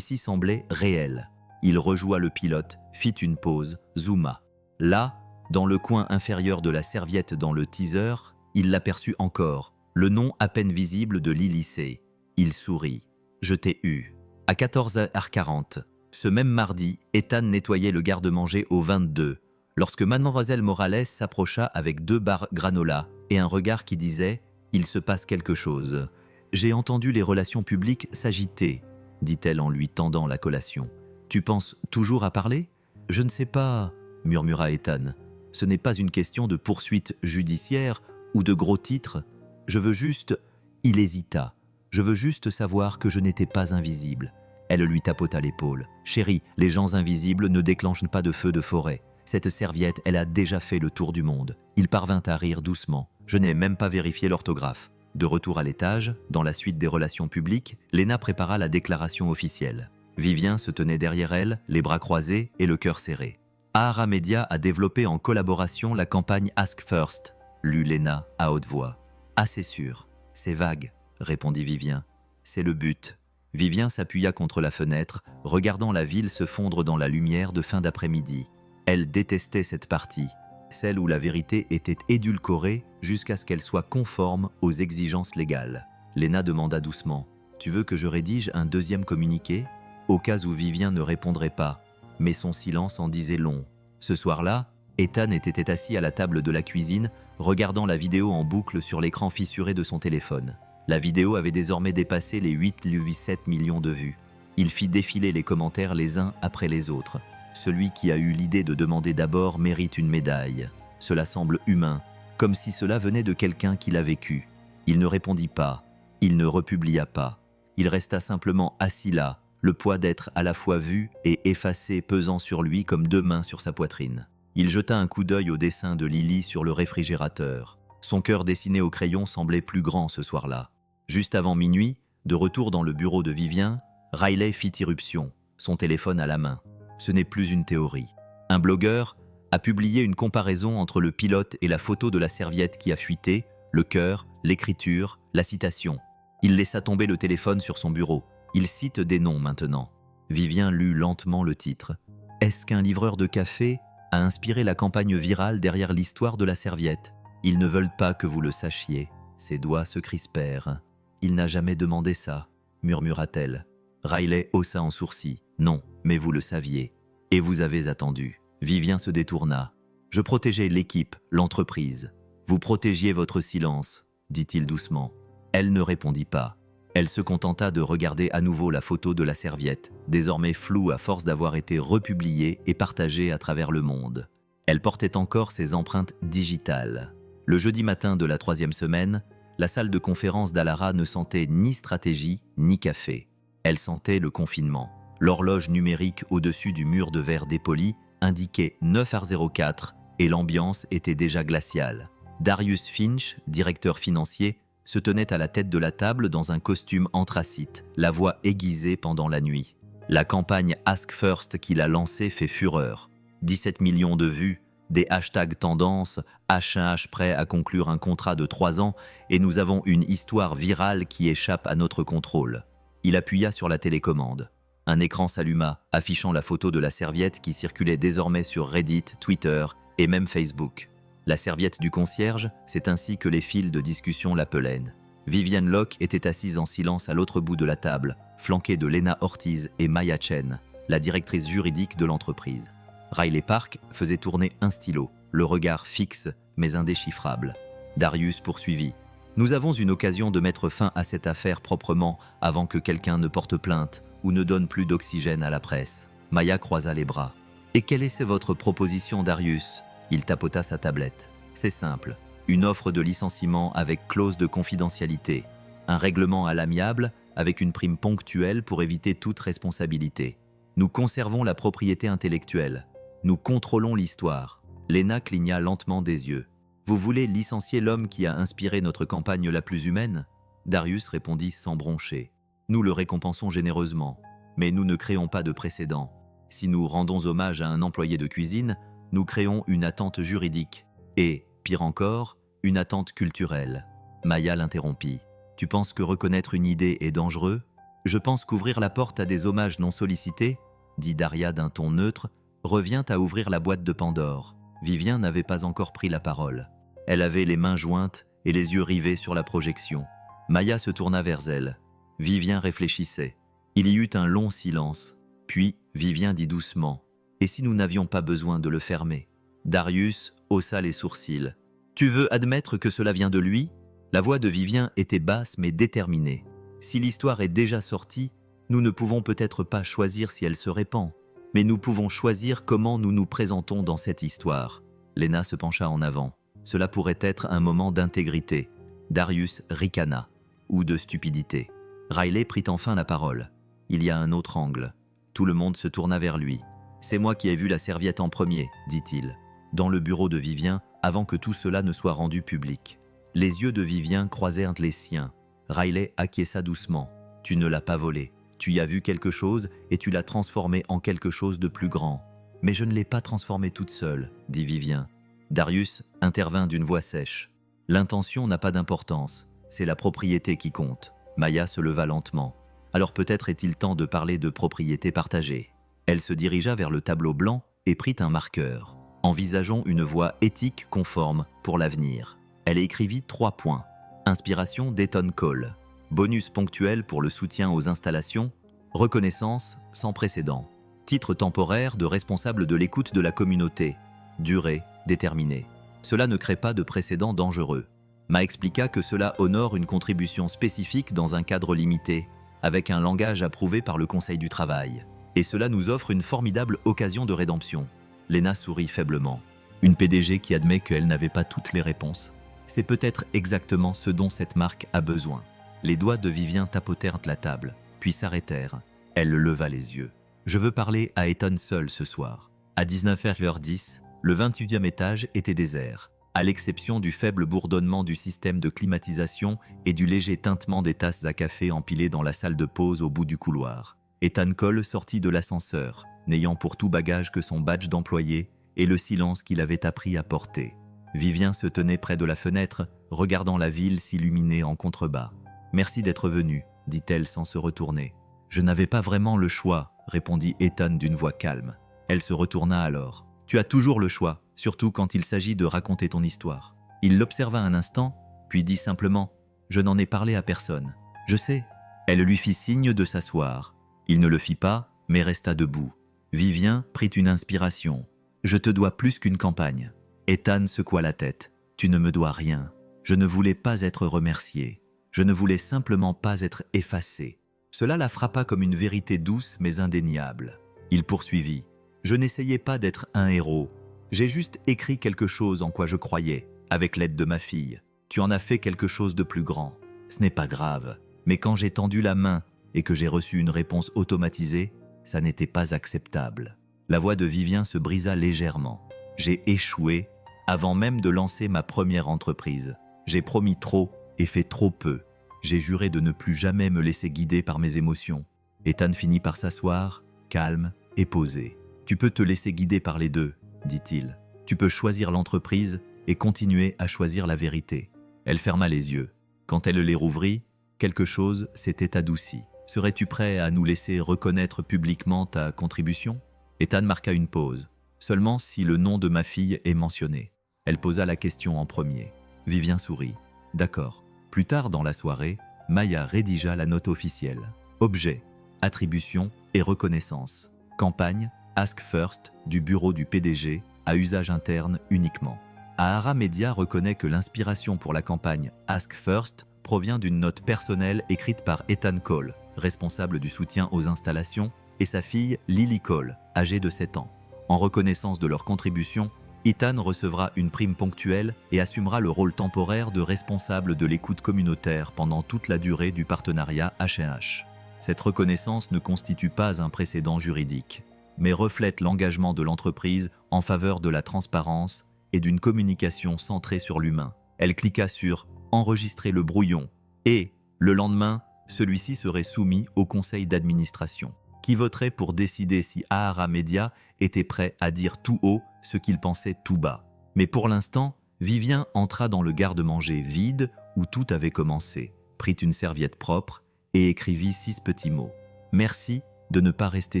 semblait réel. Il rejoua le pilote, fit une pause, zooma. Là, dans le coin inférieur de la serviette dans le teaser, il l'aperçut encore, le nom à peine visible de Lily C. Il sourit. « Je t'ai eu. » À 14h40, ce même mardi, Ethan nettoyait le garde-manger au 22, lorsque Mademoiselle Morales s'approcha avec 2 barres granola et un regard qui disait « Il se passe quelque chose. » « J'ai entendu les relations publiques s'agiter, » dit-elle en lui tendant la collation. « Tu penses toujours à parler ?»« Je ne sais pas, » murmura Ethan. « Ce n'est pas une question de poursuite judiciaire ou de gros titres. Je veux juste... » Il hésita. « Je veux juste savoir que je n'étais pas invisible. » Elle lui tapota l'épaule. « Chérie, les gens invisibles ne déclenchent pas de feu de forêt. Cette serviette, elle a déjà fait le tour du monde. » Il parvint à rire doucement. « Je n'ai même pas vérifié l'orthographe. » De retour à l'étage, dans la suite des relations publiques, Lena prépara la déclaration officielle. Vivien se tenait derrière elle, les bras croisés et le cœur serré. Ahara Media a développé en collaboration la campagne Ask First, lut Lena à haute voix. « Ah, c'est sûr. C'est vague, » répondit Vivien. « C'est le but. » Vivien s'appuya contre la fenêtre, regardant la ville se fondre dans la lumière de fin d'après-midi. Elle détestait cette partie, celle où la vérité était édulcorée jusqu'à ce qu'elle soit conforme aux exigences légales. Lena demanda doucement « Tu veux que je rédige un 2e communiqué ?» Au cas où Vivien ne répondrait pas, mais son silence en disait long. Ce soir-là, Ethan était assis à la table de la cuisine, regardant la vidéo en boucle sur l'écran fissuré de son téléphone. La vidéo avait désormais dépassé les 8,7 millions de vues. Il fit défiler les commentaires les uns après les autres. Celui qui a eu l'idée de demander d'abord mérite une médaille. Cela semble humain, comme si cela venait de quelqu'un qui l'a vécu. Il ne répondit pas, il ne republia pas. Il resta simplement assis là, le poids d'être à la fois vu et effacé pesant sur lui comme 2 mains sur sa poitrine. Il jeta un coup d'œil au dessin de Lily sur le réfrigérateur. Son cœur dessiné au crayon semblait plus grand ce soir-là. Juste avant minuit, de retour dans le bureau de Vivien, Riley fit irruption, son téléphone à la main. Ce n'est plus une théorie. Un blogueur a publié une comparaison entre le pilote et la photo de la serviette qui a fuité, le cœur, l'écriture, la citation. Il laissa tomber le téléphone sur son bureau. Il cite des noms maintenant. Vivien lut lentement le titre. « Est-ce qu'un livreur de café a inspiré la campagne virale derrière l'histoire de la serviette ? Ils ne veulent pas que vous le sachiez. » Ses doigts se crispèrent. « Il n'a jamais demandé ça, » murmura-t-elle. Riley haussa un sourcil. « Non, mais vous le saviez. Et vous avez attendu. » Vivien se détourna. « Je protégeais l'équipe, l'entreprise. Vous protégiez votre silence, » dit-il doucement. Elle ne répondit pas. Elle se contenta de regarder à nouveau la photo de la serviette, désormais floue à force d'avoir été republiée et partagée à travers le monde. Elle portait encore ses empreintes digitales. Le jeudi matin de la 3e semaine, la salle de conférence d'Alara ne sentait ni stratégie ni café. Elle sentait le confinement. L'horloge numérique au-dessus du mur de verre dépoli indiquait 9h04 et l'ambiance était déjà glaciale. Darius Finch, directeur financier, se tenait à la tête de la table dans un costume anthracite, la voix aiguisée pendant la nuit. La campagne Ask First qu'il a lancée fait fureur. 17 millions de vues, des hashtags tendance, H1H prêt à conclure un contrat de 3 ans et nous avons une histoire virale qui échappe à notre contrôle. Il appuya sur la télécommande. Un écran s'alluma, affichant la photo de la serviette qui circulait désormais sur Reddit, Twitter et même Facebook. La serviette du concierge, c'est ainsi que les fils de discussion l'appelaient. Vivian Locke était assise en silence à l'autre bout de la table, flanquée de Lena Ortiz et Maya Chen, la directrice juridique de l'entreprise. Riley Park faisait tourner un stylo, le regard fixe mais indéchiffrable. Darius poursuivit. « Nous avons une occasion de mettre fin à cette affaire proprement avant que quelqu'un ne porte plainte ou ne donne plus d'oxygène à la presse. » Maya croisa les bras. « Et quelle est votre proposition, Darius ?» Il tapota sa tablette. « C'est simple. Une offre de licenciement avec clause de confidentialité. Un règlement à l'amiable avec une prime ponctuelle pour éviter toute responsabilité. Nous conservons la propriété intellectuelle. Nous contrôlons l'histoire. » Lena cligna lentement des yeux. « Vous voulez licencier l'homme qui a inspiré notre campagne la plus humaine ?» Darius répondit sans broncher. « Nous le récompensons généreusement, mais nous ne créons pas de précédent. Si nous rendons hommage à un employé de cuisine, nous créons une attente juridique et, pire encore, une attente culturelle. » Maya l'interrompit. « Tu penses que reconnaître une idée est dangereux ? Je pense qu'ouvrir la porte à des hommages non sollicités, dit Daria d'un ton neutre, revient à ouvrir la boîte de Pandore. » Vivien n'avait pas encore pris la parole. Elle avait les mains jointes et les yeux rivés sur la projection. Maya se tourna vers elle. Vivien réfléchissait. Il y eut un long silence. Puis Vivien dit doucement « Et si nous n'avions pas besoin de le fermer ?» Darius haussa les sourcils. « Tu veux admettre que cela vient de lui ?» La voix de Vivien était basse mais déterminée. « Si l'histoire est déjà sortie, nous ne pouvons peut-être pas choisir si elle se répand. Mais nous pouvons choisir comment nous nous présentons dans cette histoire. » Lena se pencha en avant. Cela pourrait être un moment d'intégrité. Darius ricana. Ou de stupidité. Riley prit enfin la parole. Il y a un autre angle. Tout le monde se tourna vers lui. « C'est moi qui ai vu la serviette en premier, » dit-il, dans le bureau de Vivien, avant que tout cela ne soit rendu public. Les yeux de Vivien croisèrent les siens. Riley acquiesça doucement. « Tu ne l'as pas volé. Tu y as vu quelque chose et tu l'as transformé en quelque chose de plus grand. » « Mais je ne l'ai pas transformé toute seule, » dit Vivien. Darius intervint d'une voix sèche. « L'intention n'a pas d'importance, c'est la propriété qui compte. » Maya se leva lentement. « Alors peut-être est-il temps de parler de propriété partagée. » Elle se dirigea vers le tableau blanc et prit un marqueur. « Envisageons une voie éthique conforme pour l'avenir. » Elle écrivit 3 points. Inspiration d'Eton Cole. Bonus ponctuel pour le soutien aux installations. Reconnaissance sans précédent. Titre temporaire de responsable de l'écoute de la communauté. Durée déterminée. Cela ne crée pas de précédent dangereux. Ma expliqua que cela honore une contribution spécifique dans un cadre limité, avec un langage approuvé par le Conseil du travail. Et cela nous offre une formidable occasion de rédemption. Lena sourit faiblement. Une PDG qui admet qu'elle n'avait pas toutes les réponses. C'est peut-être exactement ce dont cette marque a besoin. Les doigts de Vivien tapotèrent la table, puis s'arrêtèrent. Elle leva les yeux. Je veux parler à Eton seul ce soir. À 19h10, le 28e étage était désert, à l'exception du faible bourdonnement du système de climatisation et du léger tintement des tasses à café empilées dans la salle de pause au bout du couloir. Ethan Cole sortit de l'ascenseur, n'ayant pour tout bagage que son badge d'employé et le silence qu'il avait appris à porter. Vivien se tenait près de la fenêtre, regardant la ville s'illuminer en contrebas. « Merci d'être venu, » dit-elle sans se retourner. « Je n'avais pas vraiment le choix, » répondit Ethan d'une voix calme. Elle se retourna alors. « Tu as toujours le choix, surtout quand il s'agit de raconter ton histoire. » Il l'observa un instant, puis dit simplement « Je n'en ai parlé à personne. »« Je sais. » Elle lui fit signe de s'asseoir. Il ne le fit pas, mais resta debout. Vivien prit une inspiration. « Je te dois plus qu'une campagne. » Ethan secoua la tête. « Tu ne me dois rien. Je ne voulais pas être remercié. Je ne voulais simplement pas être effacé. » Cela la frappa comme une vérité douce mais indéniable. Il poursuivit. « Je n'essayais pas d'être un héros. J'ai juste écrit quelque chose en quoi je croyais, avec l'aide de ma fille. Tu en as fait quelque chose de plus grand. Ce n'est pas grave. Mais quand j'ai tendu la main et que j'ai reçu une réponse automatisée, ça n'était pas acceptable. » La voix de Vivien se brisa légèrement. « J'ai échoué avant même de lancer ma première entreprise. J'ai promis trop et fait trop peu. J'ai juré de ne plus jamais me laisser guider par mes émotions. » Ethan finit par s'asseoir, calme et posé. « Tu peux te laisser guider par les deux, » dit-il. « Tu peux choisir l'entreprise et continuer à choisir la vérité. » Elle ferma les yeux. Quand elle les rouvrit, quelque chose s'était adouci. « Serais-tu prêt à nous laisser reconnaître publiquement ta contribution ?» Ethan marqua une pause. « Seulement si le nom de ma fille est mentionné. » Elle posa la question en premier. Vivien sourit. « D'accord. Plus tard dans la soirée, Maya rédigea la note officielle. Objet, attribution et reconnaissance. Campagne, Ask First, du bureau du PDG, à usage interne uniquement. Ahara Media reconnaît que l'inspiration pour la campagne Ask First provient d'une note personnelle écrite par Ethan Cole, responsable du soutien aux installations, et sa fille Lily Cole, âgée de 7 ans. En reconnaissance de leur contribution, Ethan recevra une prime ponctuelle et assumera le rôle temporaire de responsable de l'écoute communautaire pendant toute la durée du partenariat H&H. Cette reconnaissance ne constitue pas un précédent juridique, mais reflète l'engagement de l'entreprise en faveur de la transparence et d'une communication centrée sur l'humain. Elle cliqua sur « Enregistrer le brouillon » et, le lendemain, celui-ci serait soumis au conseil d'administration, qui voterait pour décider si Ahara Media était prêt à dire tout haut ce qu'il pensait tout bas. Mais pour l'instant, Vivien entra dans le garde-manger vide où tout avait commencé, prit une serviette propre et écrivit 6 petits mots. « Merci de ne pas rester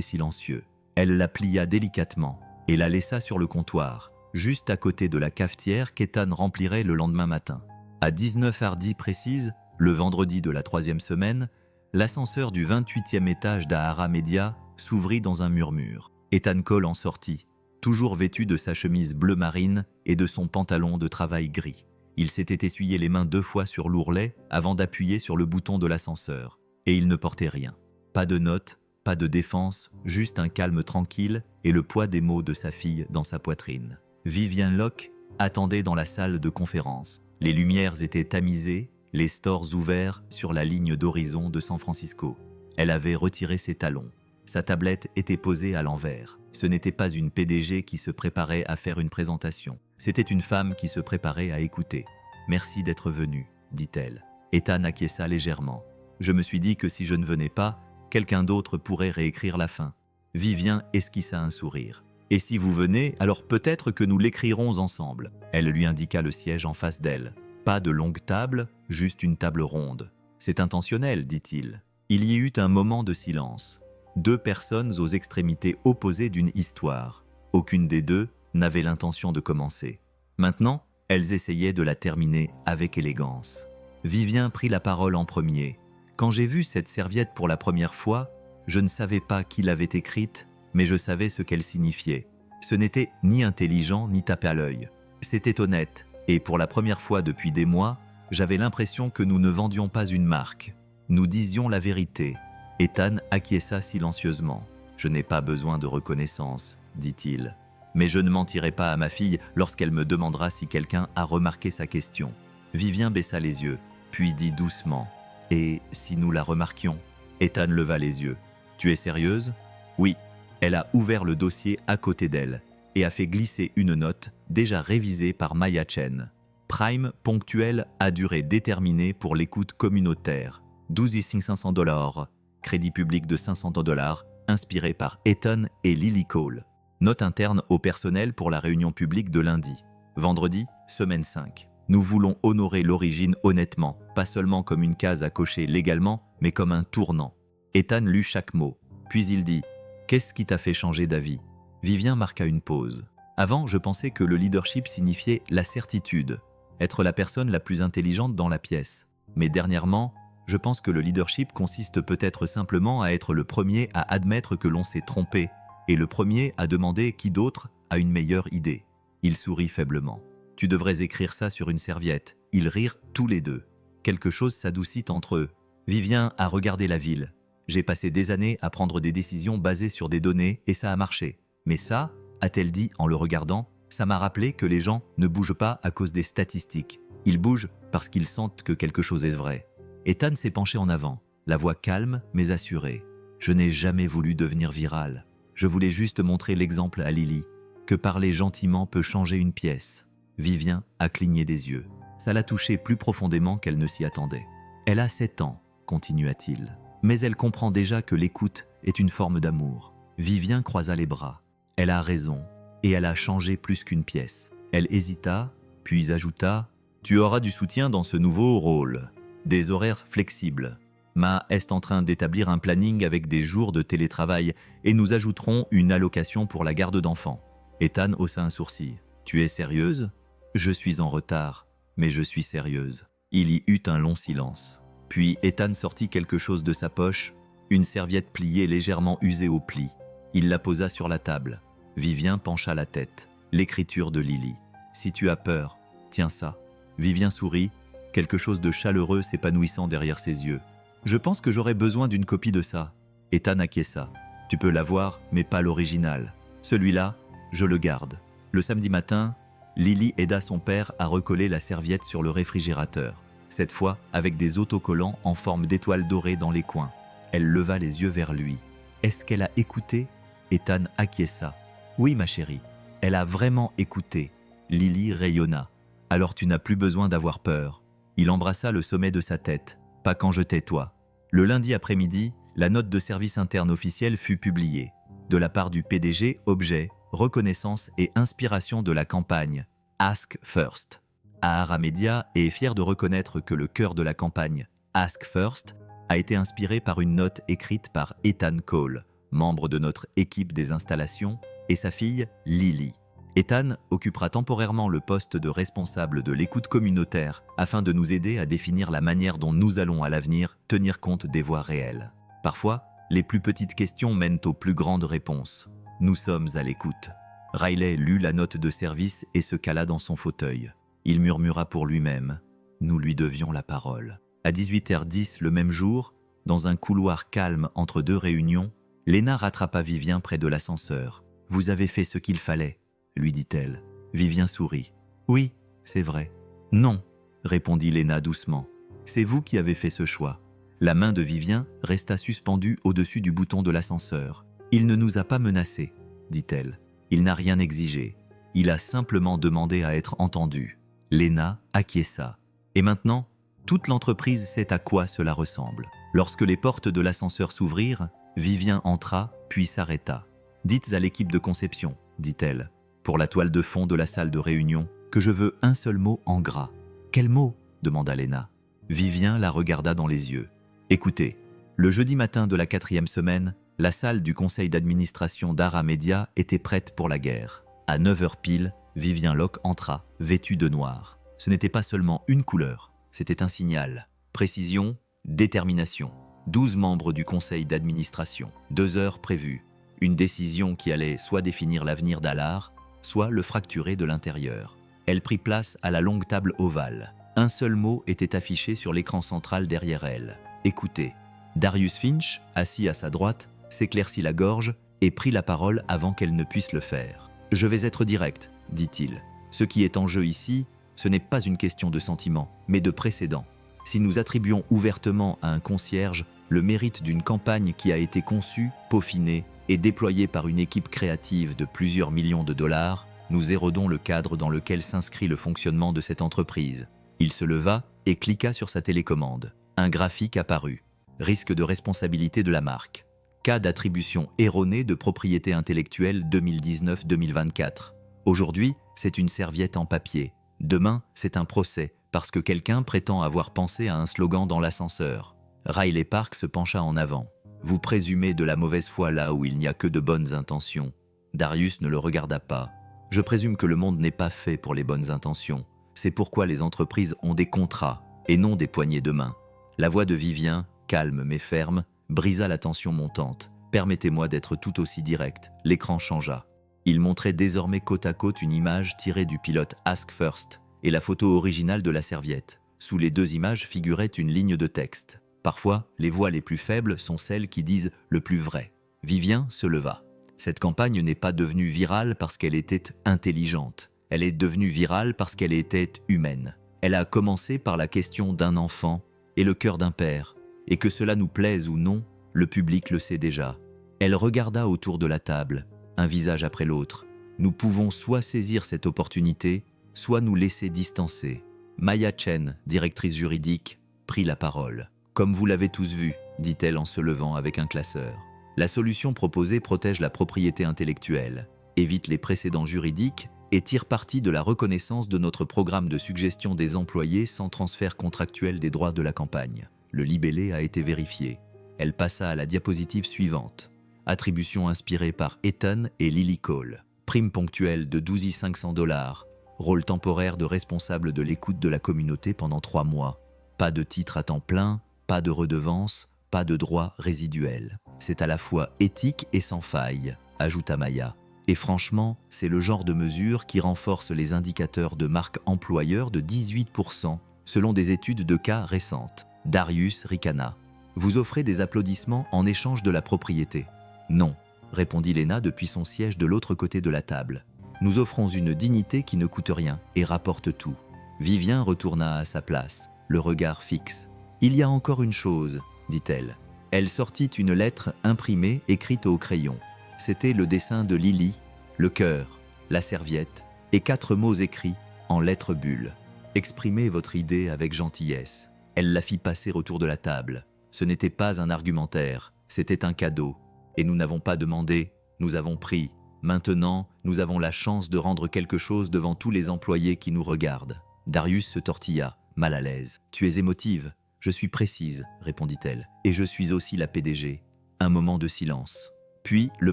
silencieux ». Elle la plia délicatement et la laissa sur le comptoir, juste à côté de la cafetière qu'Ethan remplirait le lendemain matin. À 19h10 précise, le vendredi de la 3e semaine, l'ascenseur du 28e étage d'Ahara Media s'ouvrit dans un murmure. Ethan Cole en sortit, toujours vêtu de sa chemise bleu marine et de son pantalon de travail gris. Il s'était essuyé les mains 2 fois sur l'ourlet avant d'appuyer sur le bouton de l'ascenseur, et il ne portait rien. Pas de notes, pas de défense, juste un calme tranquille et le poids des mots de sa fille dans sa poitrine. Vivien Locke attendait dans la salle de conférence. Les lumières étaient tamisées, les stores ouverts sur la ligne d'horizon de San Francisco. Elle avait retiré ses talons. Sa tablette était posée à l'envers. Ce n'était pas une PDG qui se préparait à faire une présentation. C'était une femme qui se préparait à écouter. « Merci d'être venu », dit-elle. Ethan acquiesça légèrement. « Je me suis dit que si je ne venais pas, quelqu'un d'autre pourrait réécrire la fin. » Vivien esquissa un sourire. « Et si vous venez, alors peut-être que nous l'écrirons ensemble. » Elle lui indiqua le siège en face d'elle. Pas de longue table, juste une table ronde. « C'est intentionnel, dit-il. » Il y eut un moment de silence. 2 personnes aux extrémités opposées d'une histoire. Aucune des 2 n'avait l'intention de commencer. Maintenant, elles essayaient de la terminer avec élégance. Vivien prit la parole en premier. « Quand j'ai vu cette serviette pour la première fois, je ne savais pas qui l'avait écrite, mais je savais ce qu'elle signifiait. Ce n'était ni intelligent ni tape à l'œil. C'était honnête, et pour la première fois depuis des mois, j'avais l'impression que nous ne vendions pas une marque. Nous disions la vérité. » Ethan acquiesça silencieusement. « Je n'ai pas besoin de reconnaissance, dit-il. Mais je ne mentirai pas à ma fille lorsqu'elle me demandera si quelqu'un a remarqué sa question. » Vivien baissa les yeux, puis dit doucement. « Et si nous la remarquions ?» Ethan leva les yeux. « Tu es sérieuse ?» ?»« Oui. » Elle a ouvert le dossier à côté d'elle et a fait glisser une note déjà révisée par Maya Chen. « Prime ponctuel à durée déterminée pour l'écoute communautaire. 12 500 $. Crédit public de 500 $, inspiré par Ethan et Lily Cole. Note interne au personnel pour la réunion publique de lundi. Vendredi, semaine 5. Nous voulons honorer l'origine honnêtement, pas seulement comme une case à cocher légalement, mais comme un tournant. » Ethan lut chaque mot. Puis il dit « Qu'est-ce qui t'a fait changer d'avis ?» Vivien marqua une pause. « Avant, je pensais que le leadership signifiait la certitude, être la personne la plus intelligente dans la pièce. Mais dernièrement, je pense que le leadership consiste peut-être simplement à être le premier à admettre que l'on s'est trompé et le premier à demander qui d'autre a une meilleure idée. » Il sourit faiblement. « Tu devrais écrire ça sur une serviette. » Ils rirent tous les 2. Quelque chose s'adoucit entre eux. Vivien a regardé la ville. « J'ai passé des années à prendre des décisions basées sur des données et ça a marché. Mais ça, a-t-elle dit en le regardant, ça m'a rappelé que les gens ne bougent pas à cause des statistiques. Ils bougent parce qu'ils sentent que quelque chose est vrai. » Ethan s'est penché en avant, la voix calme mais assurée. « Je n'ai jamais voulu devenir viral. Je voulais juste montrer l'exemple à Lily, que parler gentiment peut changer une pièce. » Vivien a cligné des yeux. Ça l'a touchée plus profondément qu'elle ne s'y attendait. « Elle a 7 ans, continua-t-il. Mais elle comprend déjà que l'écoute est une forme d'amour. » Vivien croisa les bras. « Elle a raison, et elle a changé plus qu'une pièce. » Elle hésita, puis ajouta « Tu auras du soutien dans ce nouveau rôle. Des horaires flexibles. Ma est en train d'établir un planning avec des jours de télétravail et nous ajouterons une allocation pour la garde d'enfants. » Ethan haussa un sourcil. « Tu es sérieuse ? » « Je suis en retard, mais je suis sérieuse. » Il y eut un long silence. Puis Ethan sortit quelque chose de sa poche, une serviette pliée légèrement usée au pli. Il la posa sur la table. Vivien pencha la tête. L'écriture de Lily. « Si tu as peur, tiens ça. » Vivien sourit, quelque chose de chaleureux s'épanouissant derrière ses yeux. « Je pense que j'aurais besoin d'une copie de ça. » Ethan acquiesça. « Tu peux l'avoir, mais pas l'original. Celui-là, je le garde. » Le samedi matin, Lily aida son père à recoller la serviette sur le réfrigérateur, cette fois avec des autocollants en forme d'étoiles dorées dans les coins. Elle leva les yeux vers lui. Est-ce qu'elle a écouté? Ethan acquiesça. Oui, ma chérie, elle a vraiment écouté. Lily rayonna. Alors tu n'as plus besoin d'avoir peur. Il embrassa le sommet de sa tête. Pas quand je tais-toi. Le lundi après-midi, la note de service interne officielle fut publiée. De la part du PDG, objet, reconnaissance et inspiration de la campagne Ask First. Ahara Media est fier de reconnaître que le cœur de la campagne Ask First a été inspiré par une note écrite par Ethan Cole, membre de notre équipe des installations, et sa fille Lily. Ethan occupera temporairement le poste de responsable de l'écoute communautaire afin de nous aider à définir la manière dont nous allons à l'avenir tenir compte des voix réelles. Parfois, les plus petites questions mènent aux plus grandes réponses. Nous sommes à l'écoute. Riley lut la note de service et se cala dans son fauteuil. Il murmura pour lui-même. Nous lui devions la parole. À 18h10 le même jour, dans un couloir calme entre deux réunions, Léna rattrapa Vivien près de l'ascenseur. « Vous avez fait ce qu'il fallait », lui dit-elle. Vivien sourit. « Oui, c'est vrai. »« Non », répondit Léna doucement. « C'est vous qui avez fait ce choix. » La main de Vivien resta suspendue au-dessus du bouton de l'ascenseur. « Il ne nous a pas menacés, » dit-elle. « Il n'a rien exigé. Il a simplement demandé à être entendu. » Léna acquiesça. Et maintenant, toute l'entreprise sait à quoi cela ressemble. Lorsque les portes de l'ascenseur s'ouvrirent, Vivien entra, puis s'arrêta. « Dites à l'équipe de conception, » dit-elle, pour la toile de fond de la salle de réunion, que je veux un seul mot en gras. « Quel mot ?» demanda Léna. Vivien la regarda dans les yeux. « Écoutez, le jeudi matin de la 4e semaine, la salle du conseil d'administration d'Ahara Media était prête pour la guerre. À 9h pile, Vivien Locke entra, vêtu de noir. Ce n'était pas seulement une couleur, c'était un signal. Précision, détermination. 12 membres du conseil d'administration, 2 heures prévues. Une décision qui allait soit définir l'avenir d'Allard, soit le fracturer de l'intérieur. Elle prit place à la longue table ovale. Un seul mot était affiché sur l'écran central derrière elle. Écoutez. Darius Finch, assis à sa droite, s'éclaircit la gorge et prit la parole avant qu'elle ne puisse le faire. « Je vais être direct, » dit-il. « Ce qui est en jeu ici, ce n'est pas une question de sentiment, mais de précédent. Si nous attribuons ouvertement à un concierge le mérite d'une campagne qui a été conçue, peaufinée et déployée par une équipe créative de plusieurs millions de dollars, nous érodons le cadre dans lequel s'inscrit le fonctionnement de cette entreprise. » Il se leva et cliqua sur sa télécommande. Un graphique apparut. Risque de responsabilité de la marque. Cas d'attribution erronée de propriété intellectuelle 2019-2024. Aujourd'hui, c'est une serviette en papier. Demain, c'est un procès, parce que quelqu'un prétend avoir pensé à un slogan dans l'ascenseur. Riley Park se pencha en avant. Vous présumez de la mauvaise foi là où il n'y a que de bonnes intentions. Darius ne le regarda pas. Je présume que le monde n'est pas fait pour les bonnes intentions. C'est pourquoi les entreprises ont des contrats, et non des poignées de main. La voix de Vivien, calme mais ferme, brisa la tension montante. Permettez-moi d'être tout aussi direct. L'écran changea. Il montrait désormais côte à côte une image tirée du pilote Ask First et la photo originale de la serviette. Sous les deux images figurait une ligne de texte. Parfois, les voix les plus faibles sont celles qui disent le plus vrai. Vivien se leva. Cette campagne n'est pas devenue virale parce qu'elle était intelligente. Elle est devenue virale parce qu'elle était humaine. Elle a commencé par la question d'un enfant et le cœur d'un père. Et que cela nous plaise ou non, le public le sait déjà. Elle regarda autour de la table, un visage après l'autre. Nous pouvons soit saisir cette opportunité, soit nous laisser distancer. Maya Chen, directrice juridique, prit la parole. « Comme vous l'avez tous vu, » dit-elle en se levant avec un classeur. La solution proposée protège la propriété intellectuelle, évite les précédents juridiques et tire parti de la reconnaissance de notre programme de suggestion des employés sans transfert contractuel des droits de la campagne. Le libellé a été vérifié. Elle passa à la diapositive suivante. Attribution inspirée par Ethan et Lily Cole. Prime ponctuelle de 12 500 $. Rôle temporaire de responsable de l'écoute de la communauté pendant 3 mois. Pas de titre à temps plein, pas de redevance, pas de droits résiduels. C'est à la fois éthique et sans faille, ajouta Maya. Et franchement, c'est le genre de mesure qui renforce les indicateurs de marque employeur de 18%, selon des études de cas récentes. Darius ricana. Vous offrez des applaudissements en échange de la propriété. Non, répondit Léna depuis son siège de l'autre côté de la table. Nous offrons une dignité qui ne coûte rien et rapporte tout. Vivien retourna à sa place, le regard fixe. Il y a encore une chose, dit-elle. Elle sortit une lettre imprimée écrite au crayon. C'était le dessin de Lily, le cœur, la serviette et 4 mots écrits en lettres bulles. Exprimez votre idée avec gentillesse. Elle la fit passer autour de la table. Ce n'était pas un argumentaire, c'était un cadeau. Et nous n'avons pas demandé, nous avons pris. Maintenant, nous avons la chance de rendre quelque chose devant tous les employés qui nous regardent. Darius se tortilla, mal à l'aise. Tu es émotive. Je suis précise, répondit-elle. Et je suis aussi la PDG. Un moment de silence. Puis, le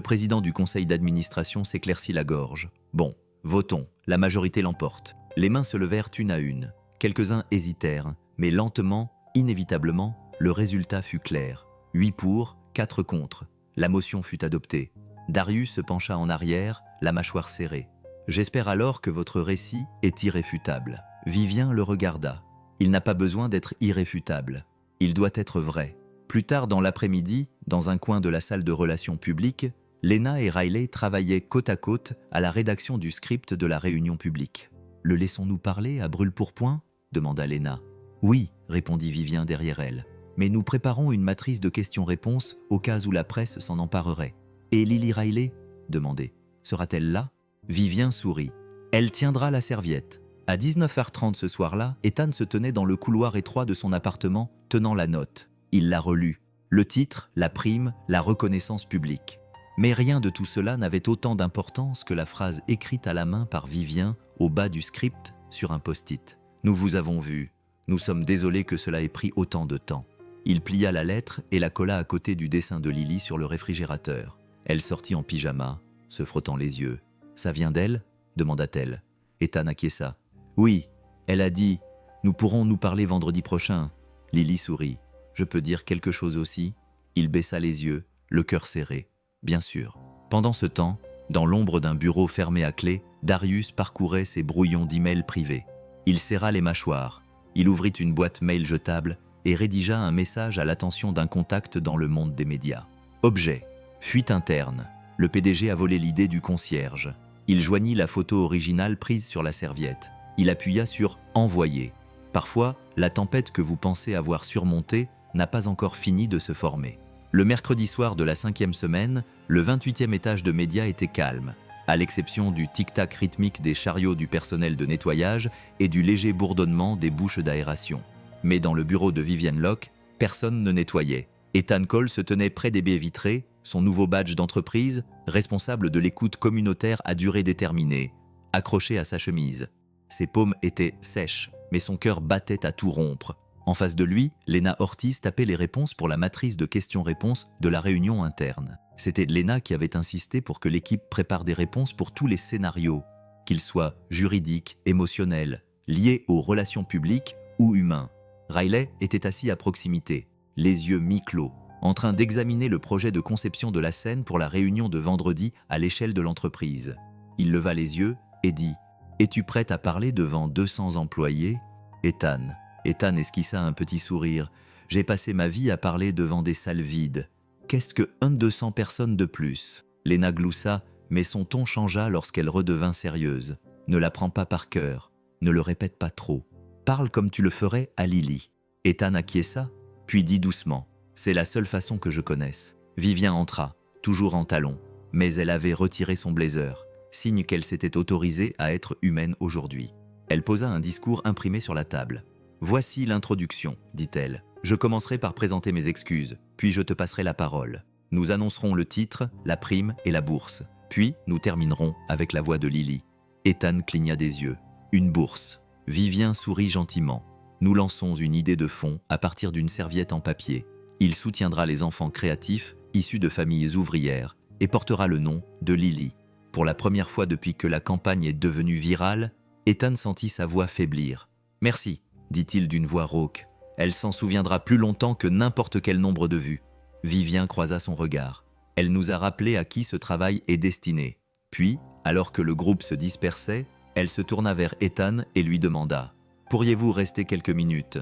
président du conseil d'administration s'éclaircit la gorge. Bon, votons, la majorité l'emporte. Les mains se levèrent une à une. Quelques-uns hésitèrent, mais lentement, inévitablement, le résultat fut clair. 8 pour, 4 contre. La motion fut adoptée. Darius se pencha en arrière, la mâchoire serrée. J'espère alors que votre récit est irréfutable. Vivien le regarda. Il n'a pas besoin d'être irréfutable. Il doit être vrai. Plus tard dans l'après-midi, dans un coin de la salle de relations publiques, Léna et Riley travaillaient côte à côte à la rédaction du script de la réunion publique. « Le laissons-nous parler à brûle-pourpoint » demanda Léna. « Oui » répondit Vivien derrière elle. « Mais nous préparons une matrice de questions-réponses au cas où la presse s'en emparerait. »« Et Lily Riley » demandait. « Sera-t-elle là ?» Vivien sourit. « Elle tiendra la serviette. » À 19h30 ce soir-là, Ethan se tenait dans le couloir étroit de son appartement, tenant la note. Il la relut. Le titre, la prime, la reconnaissance publique. Mais rien de tout cela n'avait autant d'importance que la phrase écrite à la main par Vivien au bas du script sur un post-it. « Nous vous avons vu. Nous sommes désolés que cela ait pris autant de temps. » Il plia la lettre et la colla à côté du dessin de Lily sur le réfrigérateur. Elle sortit en pyjama, se frottant les yeux. « Ça vient d'elle » demanda-t-elle. Ethan acquiesça. « Oui, elle a dit « Nous pourrons nous parler vendredi prochain. » Lily sourit. « Je peux dire quelque chose aussi ?» Il baissa les yeux, le cœur serré. « Bien sûr. » Pendant ce temps, dans l'ombre d'un bureau fermé à clé, Darius parcourait ses brouillons d'emails privés. Il serra les mâchoires. Il ouvrit une boîte mail jetable et rédigea un message à l'attention d'un contact dans le monde des médias. Objet. Fuite interne. Le PDG a volé l'idée du concierge. Il joignit la photo originale prise sur la serviette. Il appuya sur « Envoyer ». Parfois, la tempête que vous pensez avoir surmontée n'a pas encore fini de se former. Le mercredi soir de la 5e semaine, le 28e étage de médias était calme, à l'exception du tic-tac rythmique des chariots du personnel de nettoyage et du léger bourdonnement des bouches d'aération. Mais dans le bureau de Vivienne Locke, personne ne nettoyait. Ethan Cole se tenait près des baies vitrées, son nouveau badge d'entreprise, responsable de l'écoute communautaire à durée déterminée, accroché à sa chemise. Ses paumes étaient sèches, mais son cœur battait à tout rompre. En face de lui, Léna Ortiz tapait les réponses pour la matrice de questions-réponses de la réunion interne. C'était Léna qui avait insisté pour que l'équipe prépare des réponses pour tous les scénarios, qu'ils soient juridiques, émotionnels, liés aux relations publiques ou humains. Riley était assis à proximité, les yeux mi-clos, en train d'examiner le projet de conception de la scène pour la réunion de vendredi à l'échelle de l'entreprise. Il leva les yeux et dit « Es-tu prête à parler devant 200 employés ?» Ethan esquissa un petit sourire. « J'ai passé ma vie à parler devant des salles vides. Qu'est-ce que 200 personnes de plus ?» Léna gloussa, mais son ton changea lorsqu'elle redevint sérieuse. « Ne la prends pas par cœur. Ne le répète pas trop. Parle comme tu le ferais à Lily. » Ethan acquiesça, puis dit doucement. « C'est la seule façon que je connaisse. » Vivien entra, toujours en talons, mais elle avait retiré son blazer, signe qu'elle s'était autorisée à être humaine aujourd'hui. Elle posa un discours imprimé sur la table. « Voici l'introduction, dit-elle. Je commencerai par présenter mes excuses, puis je te passerai la parole. Nous annoncerons le titre, la prime et la bourse. Puis nous terminerons avec la voix de Lily. » Ethan cligna des yeux. « Une bourse. » Vivien sourit gentiment. « Nous lançons une idée de fond à partir d'une serviette en papier. Il soutiendra les enfants créatifs issus de familles ouvrières et portera le nom de Lily. » Pour la première fois depuis que la campagne est devenue virale, Ethan sentit sa voix faiblir. « Merci », dit-il d'une voix rauque. Elle s'en souviendra plus longtemps que n'importe quel nombre de vues. Vivien croisa son regard. Elle nous a rappelé à qui ce travail est destiné. Puis, alors que le groupe se dispersait, elle se tourna vers Ethan et lui demanda « Pourriez-vous rester quelques minutes ?»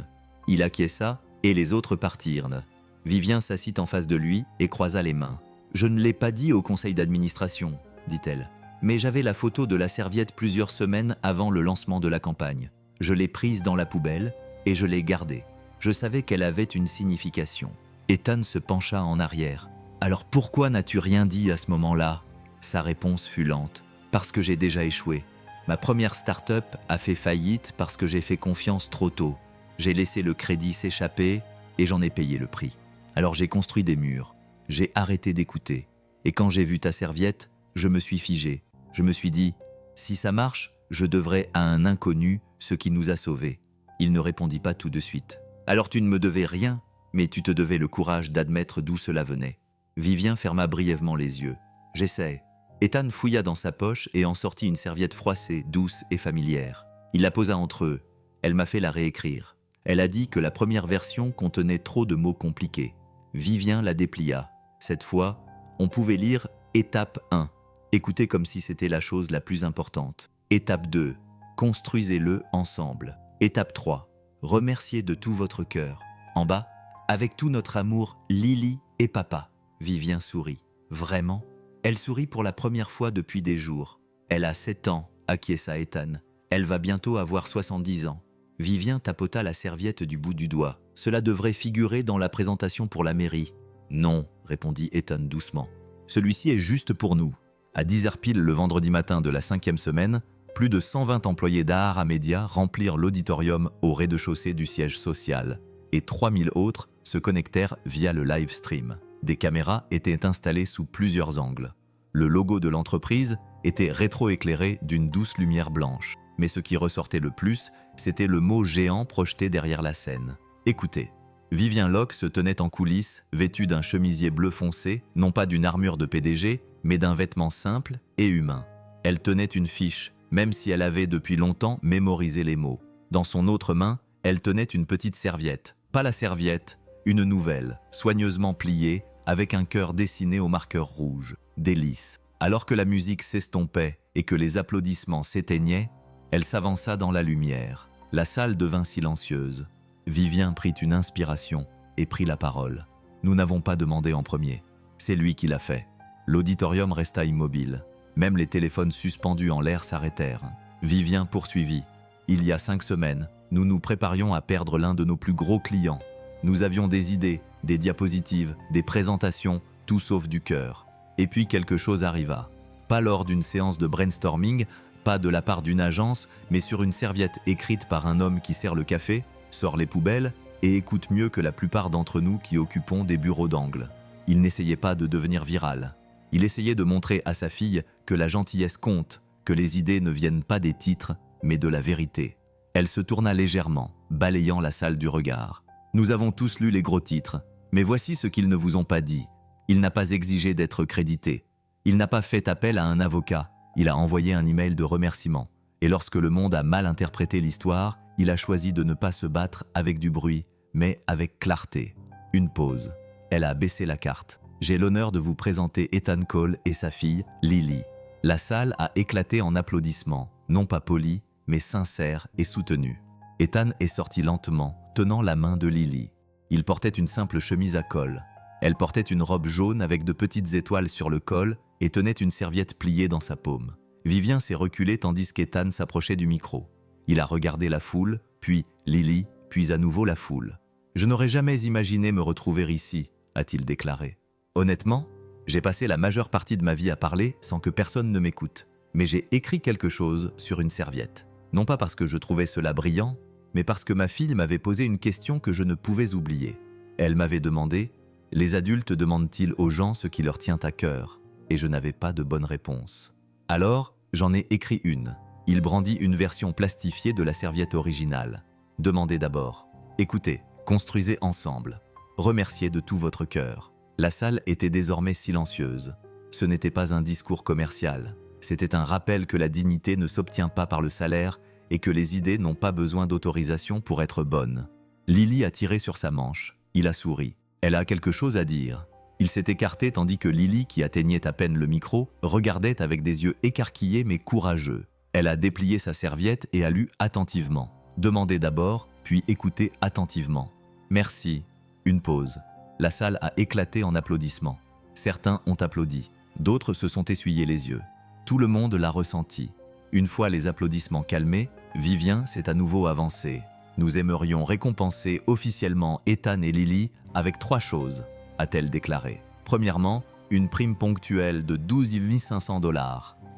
Il acquiesça et les autres partirent. Vivien s'assit en face de lui et croisa les mains. « Je ne l'ai pas dit au conseil d'administration, dit-elle, mais j'avais la photo de la serviette plusieurs semaines avant le lancement de la campagne. Je l'ai prise dans la poubelle et je l'ai gardée. Je savais qu'elle avait une signification. » Ethan se pencha en arrière. « Alors pourquoi n'as-tu rien dit à ce moment-là » Sa réponse fut lente. « Parce que j'ai déjà échoué. Ma première start-up a fait faillite parce que j'ai fait confiance trop tôt. J'ai laissé le crédit s'échapper et j'en ai payé le prix. Alors j'ai construit des murs. J'ai arrêté d'écouter. Et quand j'ai vu ta serviette, je me suis figé. Je me suis dit, si ça marche, je devrais à un inconnu ce qui nous a sauvés. » Il ne répondit pas tout de suite. « Alors tu ne me devais rien, mais tu te devais le courage d'admettre d'où cela venait. » Vivien ferma brièvement les yeux. « J'essaie. » Ethan fouilla dans sa poche et en sortit une serviette froissée, douce et familière. Il la posa entre eux. Elle m'a fait la réécrire. Elle a dit que la première version contenait trop de mots compliqués. Vivien la déplia. Cette fois, on pouvait lire « Étape 1 ». Écoutez comme si c'était la chose la plus importante. Étape 2. Construisez-le ensemble. Étape 3. Remerciez de tout votre cœur. En bas, avec tout notre amour, Lily et papa. Vivien sourit. Vraiment ? Elle sourit pour la première fois depuis des jours. Elle a 7 ans, acquiesça Ethan. Elle va bientôt avoir 70 ans. Vivien tapota la serviette du bout du doigt. Cela devrait figurer dans la présentation pour la mairie. Non, répondit Ethan doucement. Celui-ci est juste pour nous. À 10h pile le vendredi matin de la 5e semaine, plus de 120 employés d'Ahara Media remplirent l'auditorium au rez-de-chaussée du siège social et 3000 autres se connectèrent via le live stream. Des caméras étaient installées sous plusieurs angles. Le logo de l'entreprise était rétro-éclairé d'une douce lumière blanche. Mais ce qui ressortait le plus, c'était le mot géant projeté derrière la scène. Écoutez. Vivien Locke se tenait en coulisses, vêtu d'un chemisier bleu foncé, non pas d'une armure de PDG, mais d'un vêtement simple et humain. Elle tenait une fiche, même si elle avait depuis longtemps mémorisé les mots. Dans son autre main, elle tenait une petite serviette. Pas la serviette, une nouvelle, soigneusement pliée, avec un cœur dessiné au marqueur rouge. Délice. Alors que la musique s'estompait et que les applaudissements s'éteignaient, elle s'avança dans la lumière. La salle devint silencieuse. Vivien prit une inspiration et prit la parole. « Nous n'avons pas demandé en premier. C'est lui qui l'a fait. » L'auditorium resta immobile. Même les téléphones suspendus en l'air s'arrêtèrent. Vivien poursuivit. « Il y a 5 semaines, nous nous préparions à perdre l'un de nos plus gros clients. Nous avions des idées, des diapositives, des présentations, tout sauf du cœur. Et puis quelque chose arriva. Pas lors d'une séance de brainstorming, pas de la part d'une agence, mais sur une serviette écrite par un homme qui sert le café, sort les poubelles et écoute mieux que la plupart d'entre nous qui occupons des bureaux d'angle. Il n'essayait pas de devenir viral. Il essayait de montrer à sa fille que la gentillesse compte, que les idées ne viennent pas des titres, mais de la vérité. Elle se tourna légèrement, balayant la salle du regard. Nous avons tous lu les gros titres, mais voici ce qu'ils ne vous ont pas dit. Il n'a pas exigé d'être crédité. Il n'a pas fait appel à un avocat. Il a envoyé un email de remerciement. Et lorsque le monde a mal interprété l'histoire, il a choisi de ne pas se battre avec du bruit, mais avec clarté. Une pause. Elle a baissé la carte. J'ai l'honneur de vous présenter Ethan Cole et sa fille, Lily. La salle a éclaté en applaudissements, non pas polis, mais sincères et soutenus. Ethan est sorti lentement, tenant la main de Lily. Il portait une simple chemise à col. Elle portait une robe jaune avec de petites étoiles sur le col et tenait une serviette pliée dans sa paume. Vivien s'est reculé tandis qu'Ethan s'approchait du micro. Il a regardé la foule, puis Lily, puis à nouveau la foule. « Je n'aurais jamais imaginé me retrouver ici », a-t-il déclaré. « Honnêtement, j'ai passé la majeure partie de ma vie à parler sans que personne ne m'écoute. Mais j'ai écrit quelque chose sur une serviette. Non pas parce que je trouvais cela brillant, mais parce que ma fille m'avait posé une question que je ne pouvais oublier. Elle m'avait demandé « Les adultes demandent-ils aux gens ce qui leur tient à cœur ?» Et je n'avais pas de bonne réponse. Alors, j'en ai écrit une. Il brandit une version plastifiée de la serviette originale. Demandez d'abord. Écoutez, construisez ensemble. Remerciez de tout votre cœur. La salle était désormais silencieuse. Ce n'était pas un discours commercial. C'était un rappel que la dignité ne s'obtient pas par le salaire et que les idées n'ont pas besoin d'autorisation pour être bonnes. Lily a tiré sur sa manche. Il a souri. Elle a quelque chose à dire. Il s'est écarté tandis que Lily, qui atteignait à peine le micro, regardait avec des yeux écarquillés mais courageux. Elle a déplié sa serviette et a lu attentivement. Demandé d'abord, puis écouté attentivement. Merci. Une pause. La salle a éclaté en applaudissements. Certains ont applaudi, d'autres se sont essuyés les yeux. Tout le monde l'a ressenti. Une fois les applaudissements calmés, Vivien s'est à nouveau avancé. Nous aimerions récompenser officiellement Ethan et Lily avec 3 choses, a-t-elle déclaré. Premièrement, une prime ponctuelle de 12 500 $.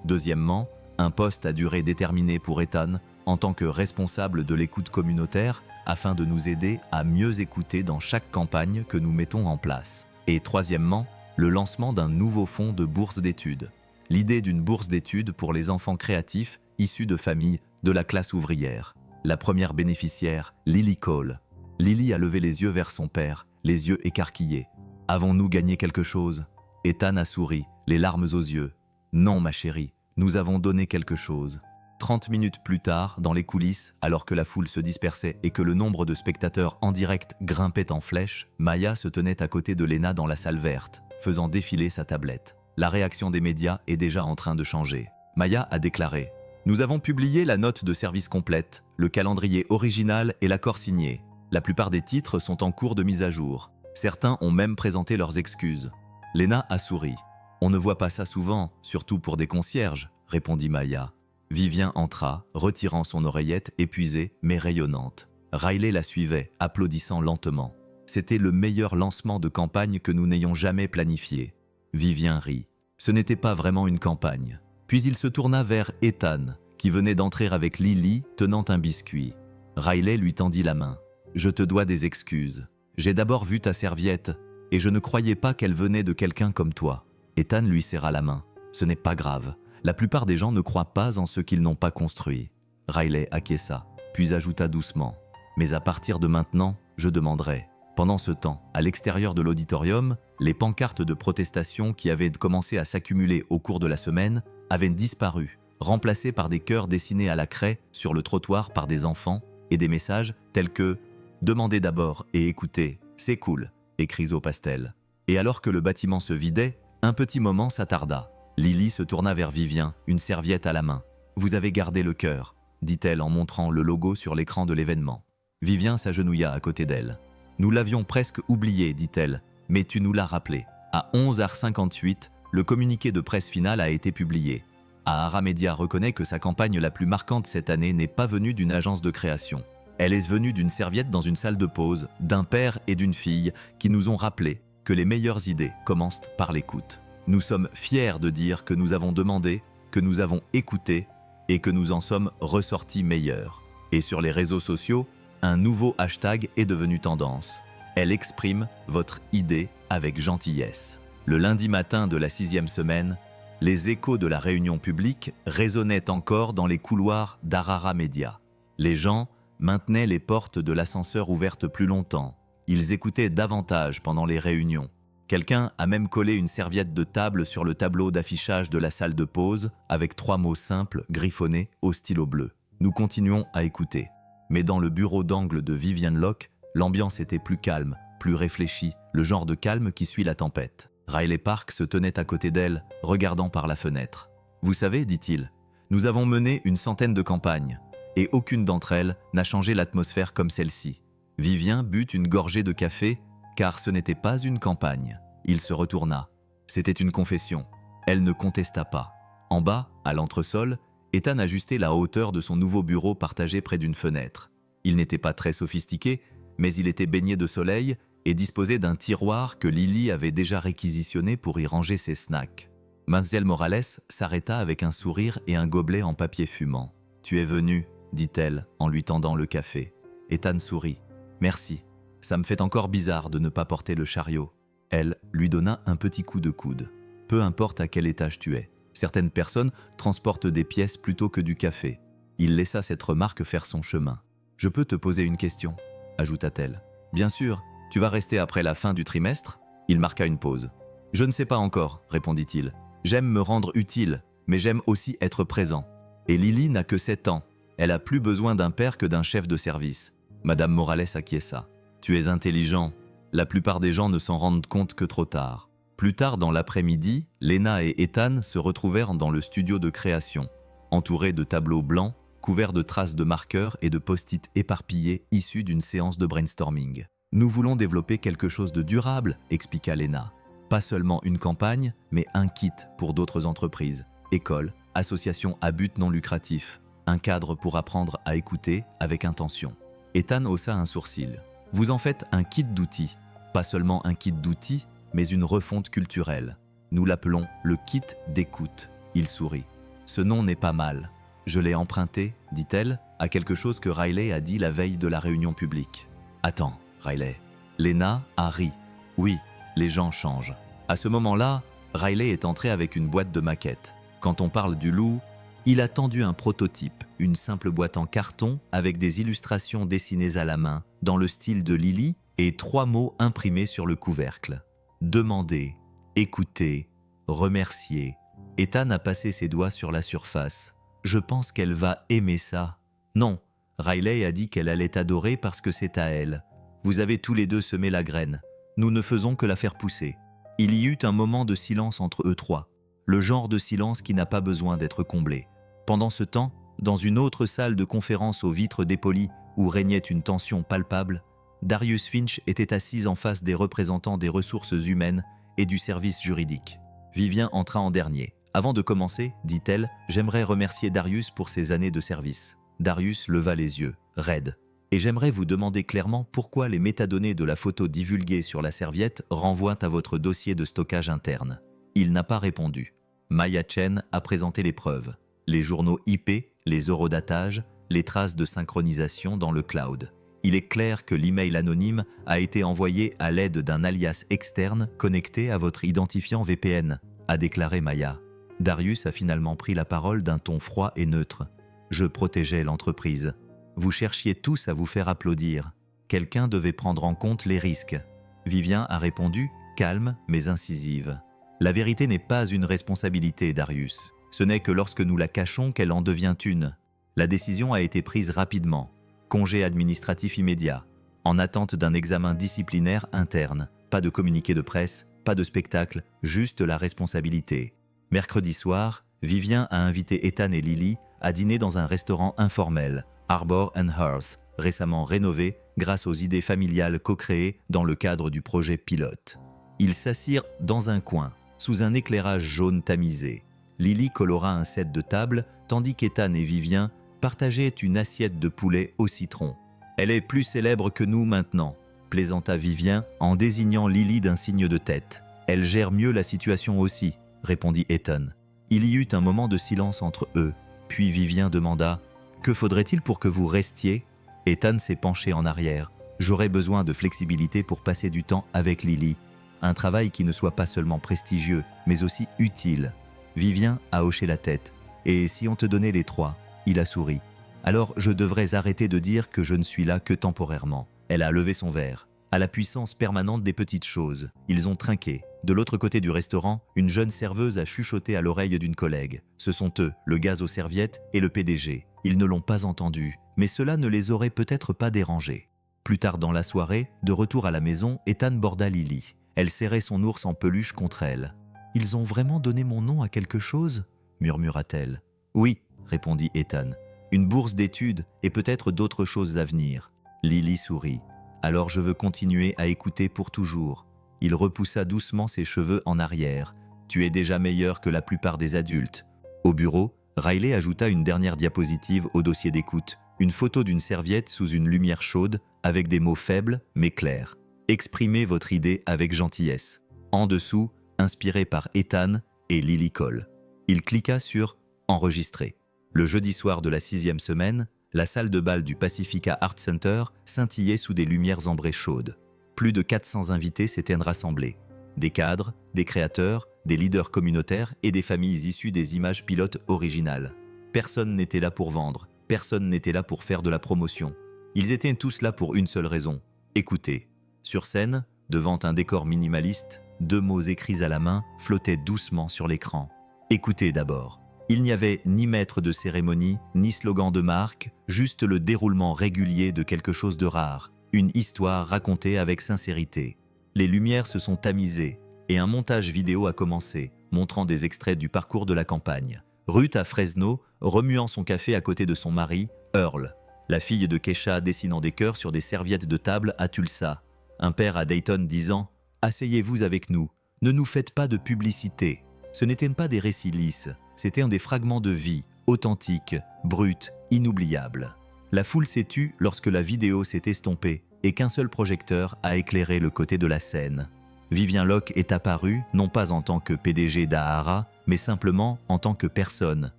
Deuxièmement, un poste à durée déterminée pour Ethan en tant que responsable de l'écoute communautaire afin de nous aider à mieux écouter dans chaque campagne que nous mettons en place. Et troisièmement, le lancement d'un nouveau fonds de bourse d'études. L'idée d'une bourse d'études pour les enfants créatifs issus de familles de la classe ouvrière. La première bénéficiaire, Lily Cole. Lily a levé les yeux vers son père, les yeux écarquillés. « Avons-nous gagné quelque chose ?» Ethan a souri, les larmes aux yeux. « Non, ma chérie, nous avons donné quelque chose. » 30 minutes plus tard, dans les coulisses, alors que la foule se dispersait et que le nombre de spectateurs en direct grimpait en flèche, Maya se tenait à côté de Lena dans la salle verte, faisant défiler sa tablette. La réaction des médias est déjà en train de changer. Maya a déclaré « Nous avons publié la note de service complète, le calendrier original et l'accord signé. La plupart des titres sont en cours de mise à jour. Certains ont même présenté leurs excuses. » Lena a souri. « On ne voit pas ça souvent, surtout pour des concierges, » répondit Maya. Vivien entra, retirant son oreillette épuisée mais rayonnante. Riley la suivait, applaudissant lentement. C'était le meilleur lancement de campagne que nous n'ayons jamais planifié. Vivien rit. Ce n'était pas vraiment une campagne. Puis il se tourna vers Ethan, qui venait d'entrer avec Lily, tenant un biscuit. Riley lui tendit la main. « Je te dois des excuses. J'ai d'abord vu ta serviette, et je ne croyais pas qu'elle venait de quelqu'un comme toi. » Ethan lui serra la main. « Ce n'est pas grave. La plupart des gens ne croient pas en ce qu'ils n'ont pas construit. » Riley acquiesça, puis ajouta doucement. « Mais à partir de maintenant, je demanderai. » Pendant ce temps, à l'extérieur de l'auditorium, les pancartes de protestation qui avaient commencé à s'accumuler au cours de la semaine avaient disparu, remplacées par des cœurs dessinés à la craie sur le trottoir par des enfants et des messages tels que « Demandez d'abord et écoutez, c'est cool », écrits au pastel. Et alors que le bâtiment se vidait, un petit moment s'attarda. Lily se tourna vers Vivien, une serviette à la main. « Vous avez gardé le cœur », dit-elle en montrant le logo sur l'écran de l'événement. Vivien s'agenouilla à côté d'elle. « Nous l'avions presque oublié, dit-elle, mais tu nous l'as rappelé. » À 11h58, le communiqué de presse final a été publié. Ahara Media reconnaît que sa campagne la plus marquante cette année n'est pas venue d'une agence de création. Elle est venue d'une serviette dans une salle de pause, d'un père et d'une fille qui nous ont rappelé que les meilleures idées commencent par l'écoute. Nous sommes fiers de dire que nous avons demandé, que nous avons écouté et que nous en sommes ressortis meilleurs. Et sur les réseaux sociaux, un nouveau hashtag est devenu tendance. Elle exprime votre idée avec gentillesse. Le lundi matin de la 6e semaine, les échos de la réunion publique résonnaient encore dans les couloirs d'Ahara Media. Les gens maintenaient les portes de l'ascenseur ouvertes plus longtemps. Ils écoutaient davantage pendant les réunions. Quelqu'un a même collé une serviette de table sur le tableau d'affichage de la salle de pause avec 3 mots simples griffonnés au stylo bleu. Nous continuons à écouter. Mais dans le bureau d'angle de Vivian Locke, l'ambiance était plus calme, plus réfléchie, le genre de calme qui suit la tempête. Riley Park se tenait à côté d'elle, regardant par la fenêtre. « Vous savez, dit-il, nous avons mené une centaine de campagnes, et aucune d'entre elles n'a changé l'atmosphère comme celle-ci. » Vivien but une gorgée de café, car ce n'était pas une campagne. Il se retourna. C'était une confession. Elle ne contesta pas. En bas, à l'entresol, Ethan ajustait la hauteur de son nouveau bureau partagé près d'une fenêtre. Il n'était pas très sophistiqué, mais il était baigné de soleil et disposait d'un tiroir que Lily avait déjà réquisitionné pour y ranger ses snacks. Mademoiselle Morales s'arrêta avec un sourire et un gobelet en papier fumant. « Tu es venu », dit-elle en lui tendant le café. Ethan sourit. « Merci. Ça me fait encore bizarre de ne pas porter le chariot. » Elle lui donna un petit coup de coude. « Peu importe à quel étage tu es. Certaines personnes transportent des pièces plutôt que du café. » Il laissa cette remarque faire son chemin. « Je peux te poser une question ?» ajouta-t-elle. « Bien sûr. Tu vas rester après la fin du trimestre ?» Il marqua une pause. « Je ne sais pas encore, » répondit-il. « J'aime me rendre utile, mais j'aime aussi être présent. Et Lily n'a que 7 ans. Elle a plus besoin d'un père que d'un chef de service. Madame Morales acquiesça. Tu es intelligent. La plupart des gens ne s'en rendent compte que trop tard. Plus tard dans l'après-midi, Lena et Ethan se retrouvèrent dans le studio de création, entourés de tableaux blancs, couverts de traces de marqueurs et de post-it éparpillés issus d'une séance de brainstorming. Nous voulons développer quelque chose de durable, expliqua Lena. Pas seulement une campagne, mais un kit pour d'autres entreprises, écoles, associations à but non lucratif, un cadre pour apprendre à écouter avec intention. Ethan haussa un sourcil. Vous en faites un kit d'outils. Pas seulement un kit d'outils, mais une refonte culturelle. Nous l'appelons le kit d'écoute. Il sourit. Ce nom n'est pas mal. Je l'ai emprunté, dit-elle, à quelque chose que Riley a dit la veille de la réunion publique. Attends, Riley. Lena a ri. Oui, les gens changent. À ce moment-là, Riley est entré avec une boîte de maquettes. Quand on parle du loup, il a tendu un prototype, une simple boîte en carton avec des illustrations dessinées à la main, dans le style de Lily, et 3 mots imprimés sur le couvercle. Demander, écouter, remercier. Ethan a passé ses doigts sur la surface. Je pense qu'elle va aimer ça. Non, Riley a dit qu'elle allait adorer parce que c'est à elle. Vous avez tous les deux semé la graine. Nous ne faisons que la faire pousser. Il y eut un moment de silence entre eux trois. Le genre de silence qui n'a pas besoin d'être comblé. Pendant ce temps, dans une autre salle de conférence aux vitres dépolies où régnait une tension palpable, Darius Finch était assis en face des représentants des ressources humaines et du service juridique. Vivien entra en dernier. Avant de commencer, dit-elle, j'aimerais remercier Darius pour ses années de service. Darius leva les yeux, raide. Et j'aimerais vous demander clairement pourquoi les métadonnées de la photo divulguée sur la serviette renvoient à votre dossier de stockage interne. Il n'a pas répondu. Maya Chen a présenté les preuves. Les journaux IP, les eurodatages, les traces de synchronisation dans le cloud. Il est clair que l'email anonyme a été envoyé à l'aide d'un alias externe connecté à votre identifiant VPN, a déclaré Maya. Darius a finalement pris la parole d'un ton froid et neutre. Je protégeais l'entreprise. Vous cherchiez tous à vous faire applaudir. Quelqu'un devait prendre en compte les risques. Vivien a répondu, calme mais incisive. La vérité n'est pas une responsabilité, Darius. Ce n'est que lorsque nous la cachons qu'elle en devient une. La décision a été prise rapidement. Congé administratif immédiat. En attente d'un examen disciplinaire interne. Pas de communiqué de presse, pas de spectacle, juste la responsabilité. Mercredi soir, Vivien a invité Ethan et Lily à dîner dans un restaurant informel, Arbor and Hearth, récemment rénové grâce aux idées familiales co-créées dans le cadre du projet pilote. Ils s'assirent dans un coin, sous un éclairage jaune tamisé. Lily colora un set de table, tandis qu'Ethan et Vivien partageaient une assiette de poulet au citron. « Elle est plus célèbre que nous maintenant », plaisanta Vivien en désignant Lily d'un signe de tête. « Elle gère mieux la situation aussi », répondit Ethan. Il y eut un moment de silence entre eux, puis Vivien demanda « Que faudrait-il pour que vous restiez ?» Ethan s'est penché en arrière. « J'aurais besoin de flexibilité pour passer du temps avec Lily. Un travail qui ne soit pas seulement prestigieux, mais aussi utile. » Vivien a hoché la tête. « Et si on te donnait les 3 ?» Il a souri. « Alors je devrais arrêter de dire que je ne suis là que temporairement. » Elle a levé son verre. À la puissance permanente des petites choses. Ils ont trinqué. De l'autre côté du restaurant, une jeune serveuse a chuchoté à l'oreille d'une collègue. Ce sont eux, le gaz aux serviettes et le PDG. Ils ne l'ont pas entendu, mais cela ne les aurait peut-être pas dérangés. Plus tard dans la soirée, de retour à la maison, Ethan borda Lily. Elle serrait son ours en peluche contre elle. « Ils ont vraiment donné mon nom à quelque chose ?» murmura-t-elle. « Oui », répondit Ethan. « Une bourse d'études et peut-être d'autres choses à venir. » Lily sourit. « Alors je veux continuer à écouter pour toujours. » Il repoussa doucement ses cheveux en arrière. « Tu es déjà meilleur que la plupart des adultes. » Au bureau, Riley ajouta une dernière diapositive au dossier d'écoute. Une photo d'une serviette sous une lumière chaude, avec des mots faibles mais clairs. « Exprimez votre idée avec gentillesse. » En dessous, inspiré par Ethan et Lily Cole. Il cliqua sur « Enregistrer ». Le jeudi soir de la 6e semaine, la salle de bal du Pacifica Art Center scintillait sous des lumières ambrées chaudes. Plus de 400 invités s'étaient rassemblés. Des cadres, des créateurs, des leaders communautaires et des familles issues des images pilotes originales. Personne n'était là pour vendre, personne n'était là pour faire de la promotion. Ils étaient tous là pour une seule raison, écouter. Sur scène, devant un décor minimaliste, 2 mots écrits à la main flottaient doucement sur l'écran. Écoutez d'abord. Il n'y avait ni maître de cérémonie, ni slogan de marque, juste le déroulement régulier de quelque chose de rare, une histoire racontée avec sincérité. Les lumières se sont tamisées et un montage vidéo a commencé, montrant des extraits du parcours de la campagne. Ruth à Fresno, remuant son café à côté de son mari, Earl. La fille de Kesha dessinant des cœurs sur des serviettes de table à Tulsa. Un père à Dayton disant « Asseyez-vous avec nous, ne nous faites pas de publicité ». Ce n'étaient pas des récits lisses, c'était un des fragments de vie, authentiques, bruts, inoubliables. La foule s'est tue lorsque la vidéo s'est estompée et qu'un seul projecteur a éclairé le côté de la scène. Vivien Locke est apparu, non pas en tant que PDG d'Ahara, mais simplement en tant que personne,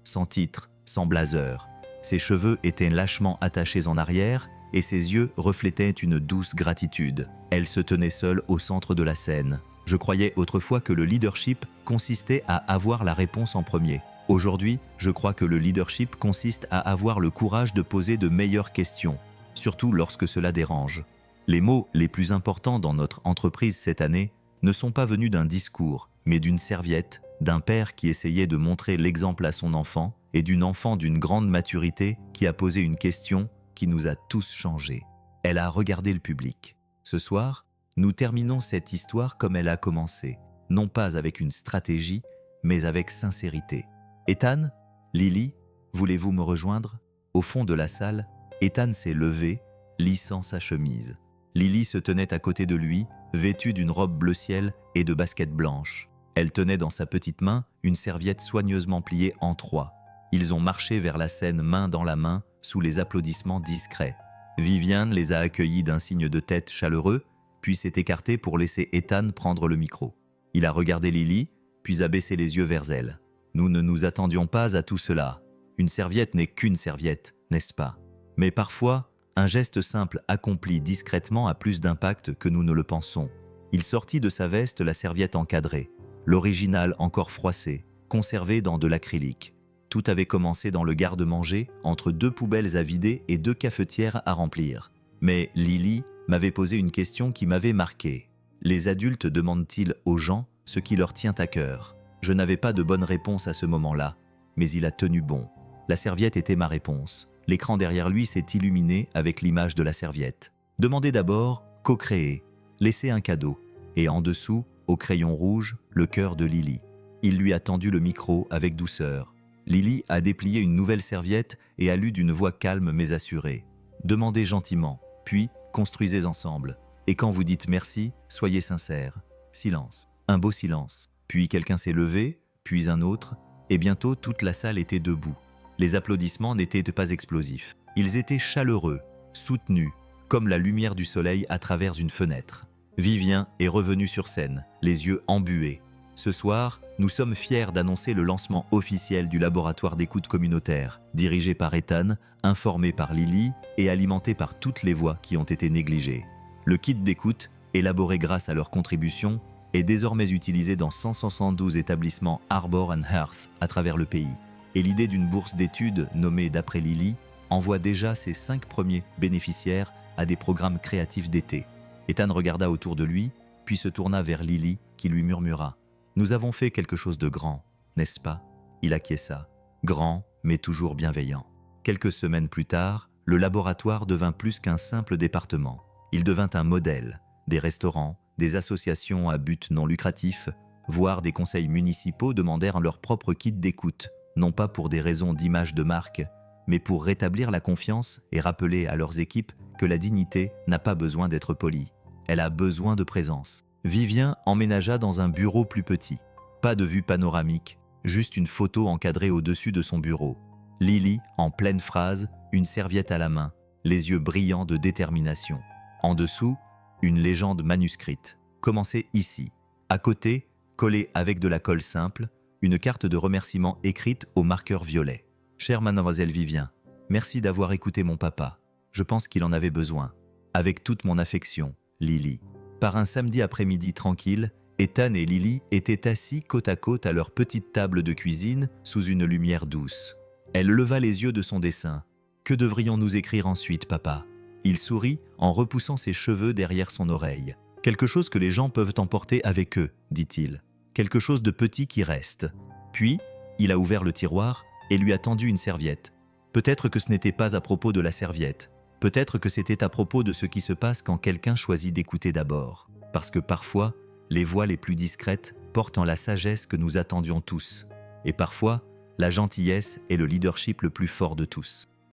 sans titre, sans blazer. Ses cheveux étaient lâchement attachés en arrière et ses yeux reflétaient une douce gratitude. Elle se tenait seule au centre de la scène. Je croyais autrefois que le leadership consistait à avoir la réponse en premier. Aujourd'hui, je crois que le leadership consiste à avoir le courage de poser de meilleures questions, surtout lorsque cela dérange. Les mots les plus importants dans notre entreprise cette année ne sont pas venus d'un discours, mais d'une serviette, d'un père qui essayait de montrer l'exemple à son enfant et d'une enfant d'une grande maturité qui a posé une question qui nous a tous changés. Elle a regardé le public. Ce soir, nous terminons cette histoire comme elle a commencé, non pas avec une stratégie, mais avec sincérité. Ethan, Lily, voulez-vous me rejoindre? Au fond de la salle, Ethan s'est levé, lissant sa chemise. Lily se tenait à côté de lui, vêtue d'une robe bleu ciel et de baskets blanches. Elle tenait dans sa petite main une serviette soigneusement pliée en trois. Ils ont marché vers la scène main dans la main, sous les applaudissements discrets. Vivian les a accueillis d'un signe de tête chaleureux, puis s'est écarté pour laisser Ethan prendre le micro. Il a regardé Lily, puis a baissé les yeux vers elle. Nous ne nous attendions pas à tout cela. Une serviette n'est qu'une serviette, n'est-ce pas? Mais parfois, un geste simple accompli discrètement a plus d'impact que nous ne le pensons. Il sortit de sa veste la serviette encadrée, l'original encore froissée, conservée dans de l'acrylique. Tout avait commencé dans le garde-manger, entre deux poubelles à vider et deux cafetières à remplir. Mais Lily m'avait posé une question qui m'avait marqué. Les adultes demandent-ils aux gens ce qui leur tient à cœur? Je n'avais pas de bonne réponse à ce moment-là, mais il a tenu bon. La serviette était ma réponse. L'écran derrière lui s'est illuminé avec l'image de la serviette. Demandez d'abord, co-créer, laissez un cadeau. Et en dessous, au crayon rouge, le cœur de Lily. Il lui a tendu le micro avec douceur. Lily a déplié une nouvelle serviette et a lu d'une voix calme mais assurée. Demandez gentiment, puis construisez ensemble. Et quand vous dites merci, soyez sincère. Silence. Un beau silence. Puis quelqu'un s'est levé, puis un autre, et bientôt toute la salle était debout. Les applaudissements n'étaient pas explosifs. Ils étaient chaleureux, soutenus, comme la lumière du soleil à travers une fenêtre. Vivien est revenu sur scène, les yeux embués. Ce soir, nous sommes fiers d'annoncer le lancement officiel du laboratoire d'écoute communautaire, dirigé par Ethan, informé par Lily et alimenté par toutes les voix qui ont été négligées. Le kit d'écoute, élaboré grâce à leur contribution, est désormais utilisé dans 172 établissements Arbor and Hearth à travers le pays. Et l'idée d'une bourse d'études nommée d'après Lily envoie déjà ses 5 premiers bénéficiaires à des programmes créatifs d'été. Ethan regarda autour de lui, puis se tourna vers Lily qui lui murmura « Nous avons fait quelque chose de grand, n'est-ce pas ?» Il acquiesça, grand mais toujours bienveillant. Quelques semaines plus tard, le laboratoire devint plus qu'un simple département. Il devint un modèle. Des restaurants, des associations à but non lucratif, voire des conseils municipaux demandèrent leur propre kit d'écoute, non pas pour des raisons d'image de marque, mais pour rétablir la confiance et rappeler à leurs équipes que la dignité n'a pas besoin d'être polie. Elle a besoin de présence. Vivien emménagea dans un bureau plus petit. Pas de vue panoramique, juste une photo encadrée au-dessus de son bureau. Lily, en pleine phrase, une serviette à la main, les yeux brillants de détermination. En dessous, une légende manuscrite. Commencez ici. À côté, collée avec de la colle simple, une carte de remerciement écrite au marqueur violet. Chère mademoiselle Vivien, merci d'avoir écouté mon papa. Je pense qu'il en avait besoin. Avec toute mon affection, Lily. Par un samedi après-midi tranquille, Ethan et Lily étaient assis côte à côte à leur petite table de cuisine sous une lumière douce. Elle leva les yeux de son dessin. Que devrions-nous écrire ensuite, papa? Il sourit en repoussant ses cheveux derrière son oreille. Quelque chose que les gens peuvent emporter avec eux, dit-il. Quelque chose de petit qui reste. Puis, Il a ouvert le tiroir et lui a tendu une serviette. Peut-être que ce n'était pas à propos de la serviette. Peut-être que c'était à propos de ce qui se passe quand quelqu'un choisit d'écouter d'abord. Parce que parfois, les voix les plus discrètes portent en la sagesse que nous attendions tous. Et parfois, la gentillesse est le leadership le plus fort de tous.